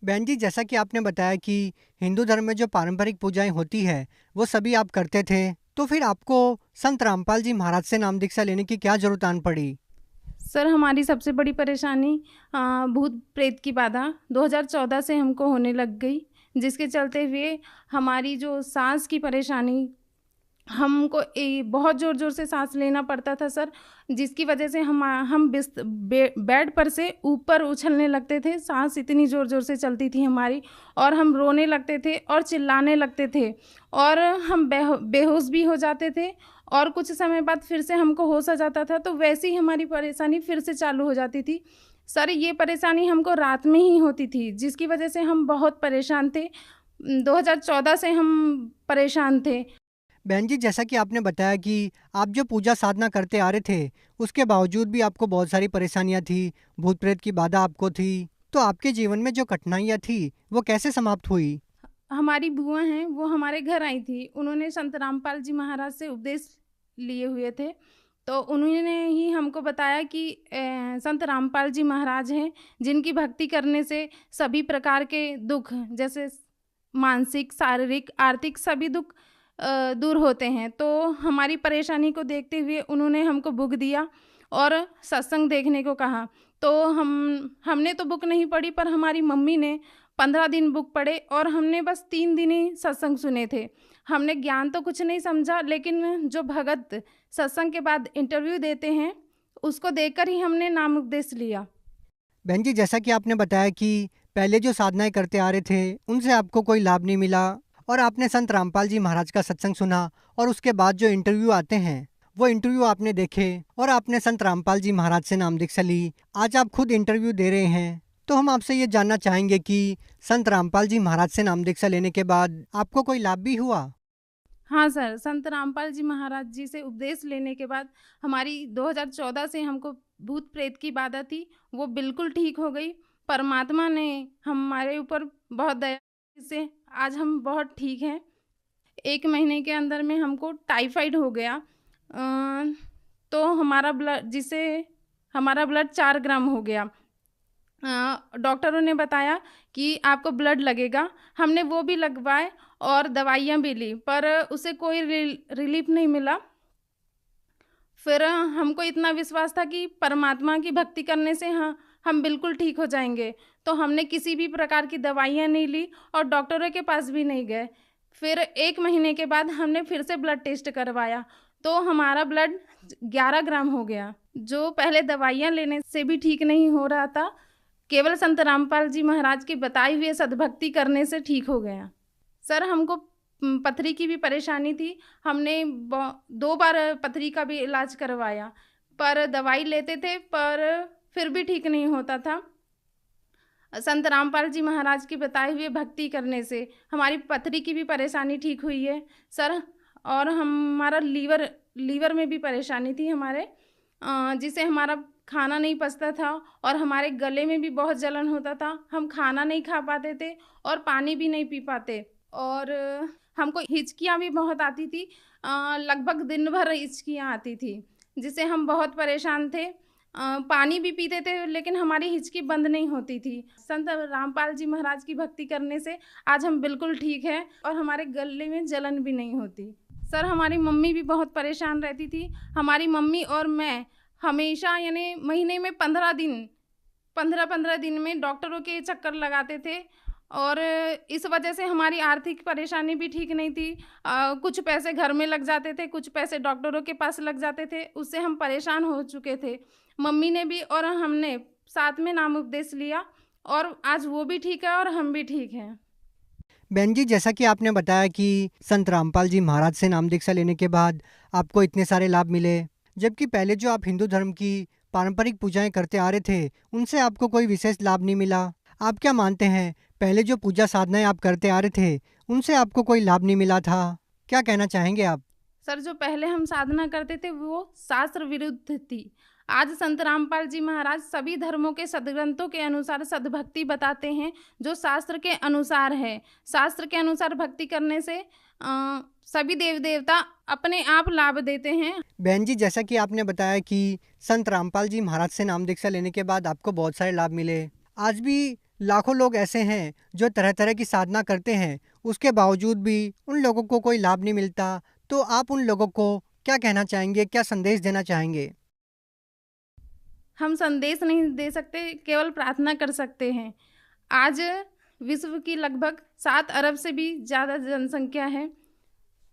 बहन जी, जैसा कि आपने बताया कि हिंदू धर्म में जो पारंपरिक पूजाएं होती है वो सभी आप करते थे, तो फिर आपको संत रामपाल जी महाराज से नाम दीक्षा लेने की क्या जरूरत आन पड़ी? सर, हमारी सबसे बड़ी परेशानी भूत प्रेत की बाधा 2014 से हमको होने लग गई, जिसके चलते हुए हमारी जो सांस की परेशानी, हमको बहुत ज़ोर ज़ोर से सांस लेना पड़ता था सर, जिसकी वजह से हम बेड पर से ऊपर उछलने लगते थे। सांस इतनी ज़ोर ज़ोर से चलती थी हमारी, और हम रोने लगते थे और चिल्लाने लगते थे, और हम बेहोश भी हो जाते थे, और कुछ समय बाद फिर से हमको होश आ जाता था। तो वैसे ही हमारी परेशानी फिर से चालू हो जाती थी सर। ये परेशानी हमको रात में ही होती थी, जिसकी वजह से हम बहुत परेशान थे। 2014 से हम परेशान थे। बहन जी, जैसा कि आपने बताया कि आप जो पूजा साधना करते आ रहे थे उसके बावजूद भी आपको बहुत सारी परेशानियां थी, भूत प्रेत की बाधा आपको थी, तो आपके जीवन में जो कठिनाइयां थी वो कैसे समाप्त हुई? हमारी बुआ हैं, वो हमारे घर आई थी। उन्होंने संत रामपाल जी महाराज से उपदेश लिए हुए थे, तो उन्होंने ही हमको बताया कि संत रामपाल जी महाराज हैं जिनकी भक्ति करने से सभी प्रकार के दुख, जैसे मानसिक, शारीरिक, आर्थिक सभी दुख दूर होते हैं। तो हमारी परेशानी को देखते हुए उन्होंने हमको बुक दिया और सत्संग देखने को कहा। तो हमने तो बुक नहीं पढ़ी, पर हमारी मम्मी ने 15 दिन बुक पढ़े, और हमने बस 3 दिन ही सत्संग सुने थे। हमने ज्ञान तो कुछ नहीं समझा, लेकिन जो भगत सत्संग के बाद इंटरव्यू देते हैं उसको देखकर ही हमने नाम उपदेश लिया। बहन जी, जैसा कि आपने बताया कि पहले जो साधनाएं करते आ रहे थे उनसे आपको कोई लाभ नहीं मिला, और आपने संत रामपाल जी महाराज का सत्संग सुना और उसके बाद जो इंटरव्यू आते हैं वो इंटरव्यू आपने देखे और आपने संत रामपाल जी महाराज से नाम दीक्षा ली। आज आप खुद इंटरव्यू दे रहे हैं, तो हम आपसे ये जानना चाहेंगे कि संत रामपाल जी महाराज से नाम दीक्षा लेने के बाद आपको कोई लाभ भी हुआ? हाँ सर, संत रामपाल जी महाराज जी से उपदेश लेने के बाद हमारी 2014 से हमको भूत प्रेत की बाधा थी वो बिल्कुल ठीक हो गई। परमात्मा ने हमारे ऊपर बहुत दया से आज हम बहुत ठीक हैं। 1 महीने के अंदर में हमको टाइफाइड हो गया, तो हमारा ब्लड 4 ग्राम हो गया। डॉक्टरों ने बताया कि आपको ब्लड लगेगा। हमने वो भी लगवाए और दवाइयाँ भी ली, पर उसे कोई रिलीफ नहीं मिला। फिर हमको इतना विश्वास था कि परमात्मा की भक्ति करने से हम बिल्कुल ठीक हो जाएंगे, तो हमने किसी भी प्रकार की दवाइयाँ नहीं ली और डॉक्टरों के पास भी नहीं गए। फिर 1 महीने के बाद हमने फिर से ब्लड टेस्ट करवाया, तो हमारा ब्लड 11 ग्राम हो गया, जो पहले दवाइयाँ लेने से भी ठीक नहीं हो रहा था। केवल संत रामपाल जी महाराज की बताई हुई सद्भक्ति करने से ठीक हो गया। सर, हमको पथरी की भी परेशानी थी। हमने 2 बार पथरी का भी इलाज करवाया, पर दवाई लेते थे पर फिर भी ठीक नहीं होता था। संत रामपाल जी महाराज की बताई हुई भक्ति करने से हमारी पथरी की भी परेशानी ठीक हुई है सर। और हमारा लीवर में भी परेशानी थी हमारे, जिससे हमारा खाना नहीं पचता था और हमारे गले में भी बहुत जलन होता था। हम खाना नहीं खा पाते थे और पानी भी नहीं पी पाते, और हमको हिचकियाँ भी बहुत आती थी। लगभग दिन भर हिचकियाँ आती थी, जिससे हम बहुत परेशान थे। पानी भी पीते थे लेकिन हमारी हिचकी बंद नहीं होती थी। संत रामपाल जी महाराज की भक्ति करने से आज हम बिल्कुल ठीक हैं और हमारे गले में जलन भी नहीं होती। सर, हमारी मम्मी भी बहुत परेशान रहती थी। हमारी मम्मी और मैं हमेशा यानी महीने में 15 दिन में डॉक्टरों के चक्कर लगाते थे, और इस वजह से हमारी आर्थिक परेशानी भी ठीक नहीं थी। कुछ पैसे घर में लग जाते थे, कुछ पैसे डॉक्टरों के पास लग जाते थे, उससे हम परेशान हो चुके थे। मम्मी ने भी और हमने साथ में नाम उपदेश लिया और आज वो भी ठीक है और हम भी ठीक हैं। बहन जी, जैसा कि आपने बताया कि संत रामपाल जी महाराज से नाम दीक्षा लेने के बाद आपको इतने सारे लाभ मिले, जबकि पहले जो आप हिंदू धर्म की पारंपरिक पूजाएं करते आ रहे थे उनसे आपको कोई विशेष लाभ नहीं मिला। आप क्या मानते हैं, पहले जो पूजा साधनाएं आप करते आ रहे थे उनसे आपको कोई लाभ नहीं मिला था? क्या कहना चाहेंगे आप? सर, जो पहले हम साधना करते थे वो शास्त्र विरुद्ध थी। आज संत रामपाल जी महाराज सभी धर्मों के सदग्रंथों के अनुसार सद्भक्ति बताते हैं, जो शास्त्र के अनुसार है। शास्त्र के अनुसार भक्ति करने से सभी देव देवता अपने आप लाभ देते हैं। बहन जी, जैसा कि आपने बताया कि संत रामपाल जी महाराज से नाम दीक्षा लेने के बाद आपको बहुत सारे लाभ मिले। आज भी लाखों लोग ऐसे हैं जो तरह तरह की साधना करते हैं, उसके बावजूद भी उन लोगों को कोई लाभ नहीं मिलता। तो आप उन लोगों को क्या कहना चाहेंगे, क्या संदेश देना चाहेंगे? हम संदेश नहीं दे सकते, केवल प्रार्थना कर सकते हैं। आज विश्व की लगभग 7 अरब से भी ज़्यादा जनसंख्या है।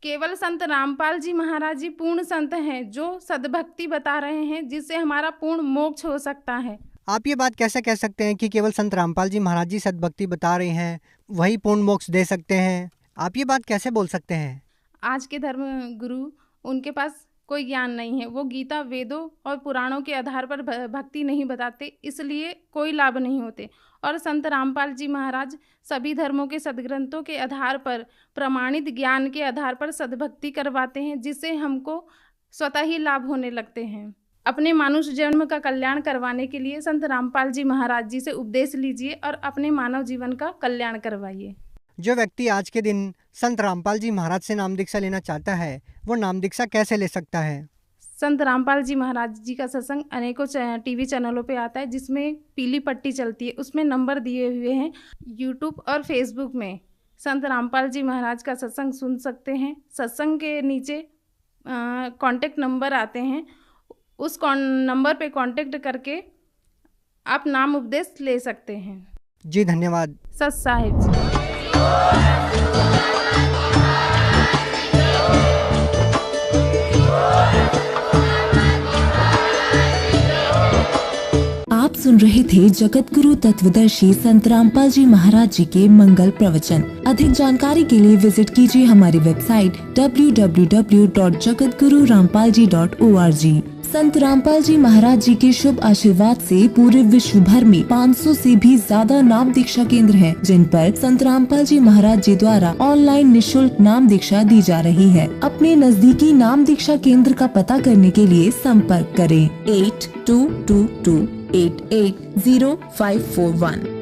केवल संत रामपाल जी महाराज जी पूर्ण संत हैं, जो सद्भक्ति बता रहे हैं, जिससे हमारा पूर्ण मोक्ष हो सकता है। आप ये बात कैसे कह सकते हैं कि केवल संत रामपाल जी महाराज जी सद्भक्ति बता रहे हैं, वही पूर्ण मोक्ष दे सकते हैं? आप ये बात कैसे बोल सकते हैं? आज के धर्म गुरु, उनके पास कोई ज्ञान नहीं है। वो गीता, वेदों और पुराणों के आधार पर भक्ति नहीं बताते, इसलिए कोई लाभ नहीं होते। और संत रामपाल जी महाराज सभी धर्मों के सदग्रंथों के आधार पर, प्रमाणित ज्ञान के आधार पर सद्भक्ति करवाते हैं, जिससे हमको स्वतः ही लाभ होने लगते हैं। अपने मानुष जन्म का कल्याण करवाने के लिए संत रामपाल जी महाराज जी से उपदेश लीजिए और अपने मानव जीवन का कल्याण करवाइए। जो व्यक्ति आज के दिन संत रामपाल जी महाराज से नाम दीक्षा लेना चाहता है, वो नाम दीक्षा कैसे ले सकता है? संत रामपाल जी महाराज जी का सत्संग अनेकों टीवी चैनलों पे आता है, जिसमें पीली पट्टी चलती है, उसमें नंबर दिए हुए हैं। यूट्यूब और फेसबुक में संत रामपाल जी महाराज का सत्संग सुन सकते हैं। सत्संग के नीचे कांटेक्ट नंबर आते हैं, उस नंबर पे कांटेक्ट करके आप नाम उपदेश ले सकते हैं। जी धन्यवाद। सत साहिब जी। आप सुन सुन रहे थे जगत गुरु तत्वदर्शी संत रामपाल जी महाराज जी के मंगल प्रवचन। अधिक जानकारी के लिए विजिट कीजिए हमारी वेबसाइट www.jagatgururampalji.org। संत रामपाल जी महाराज जी के शुभ आशीर्वाद से पूरे विश्व भर में 500 से भी ज्यादा नाम दीक्षा केंद्र हैं, जिन पर संत रामपाल जी महाराज जी द्वारा ऑनलाइन निशुल्क नाम दीक्षा दी जा रही है। अपने नजदीकी नाम दीक्षा केंद्र का पता करने के लिए संपर्क करें 8222880541।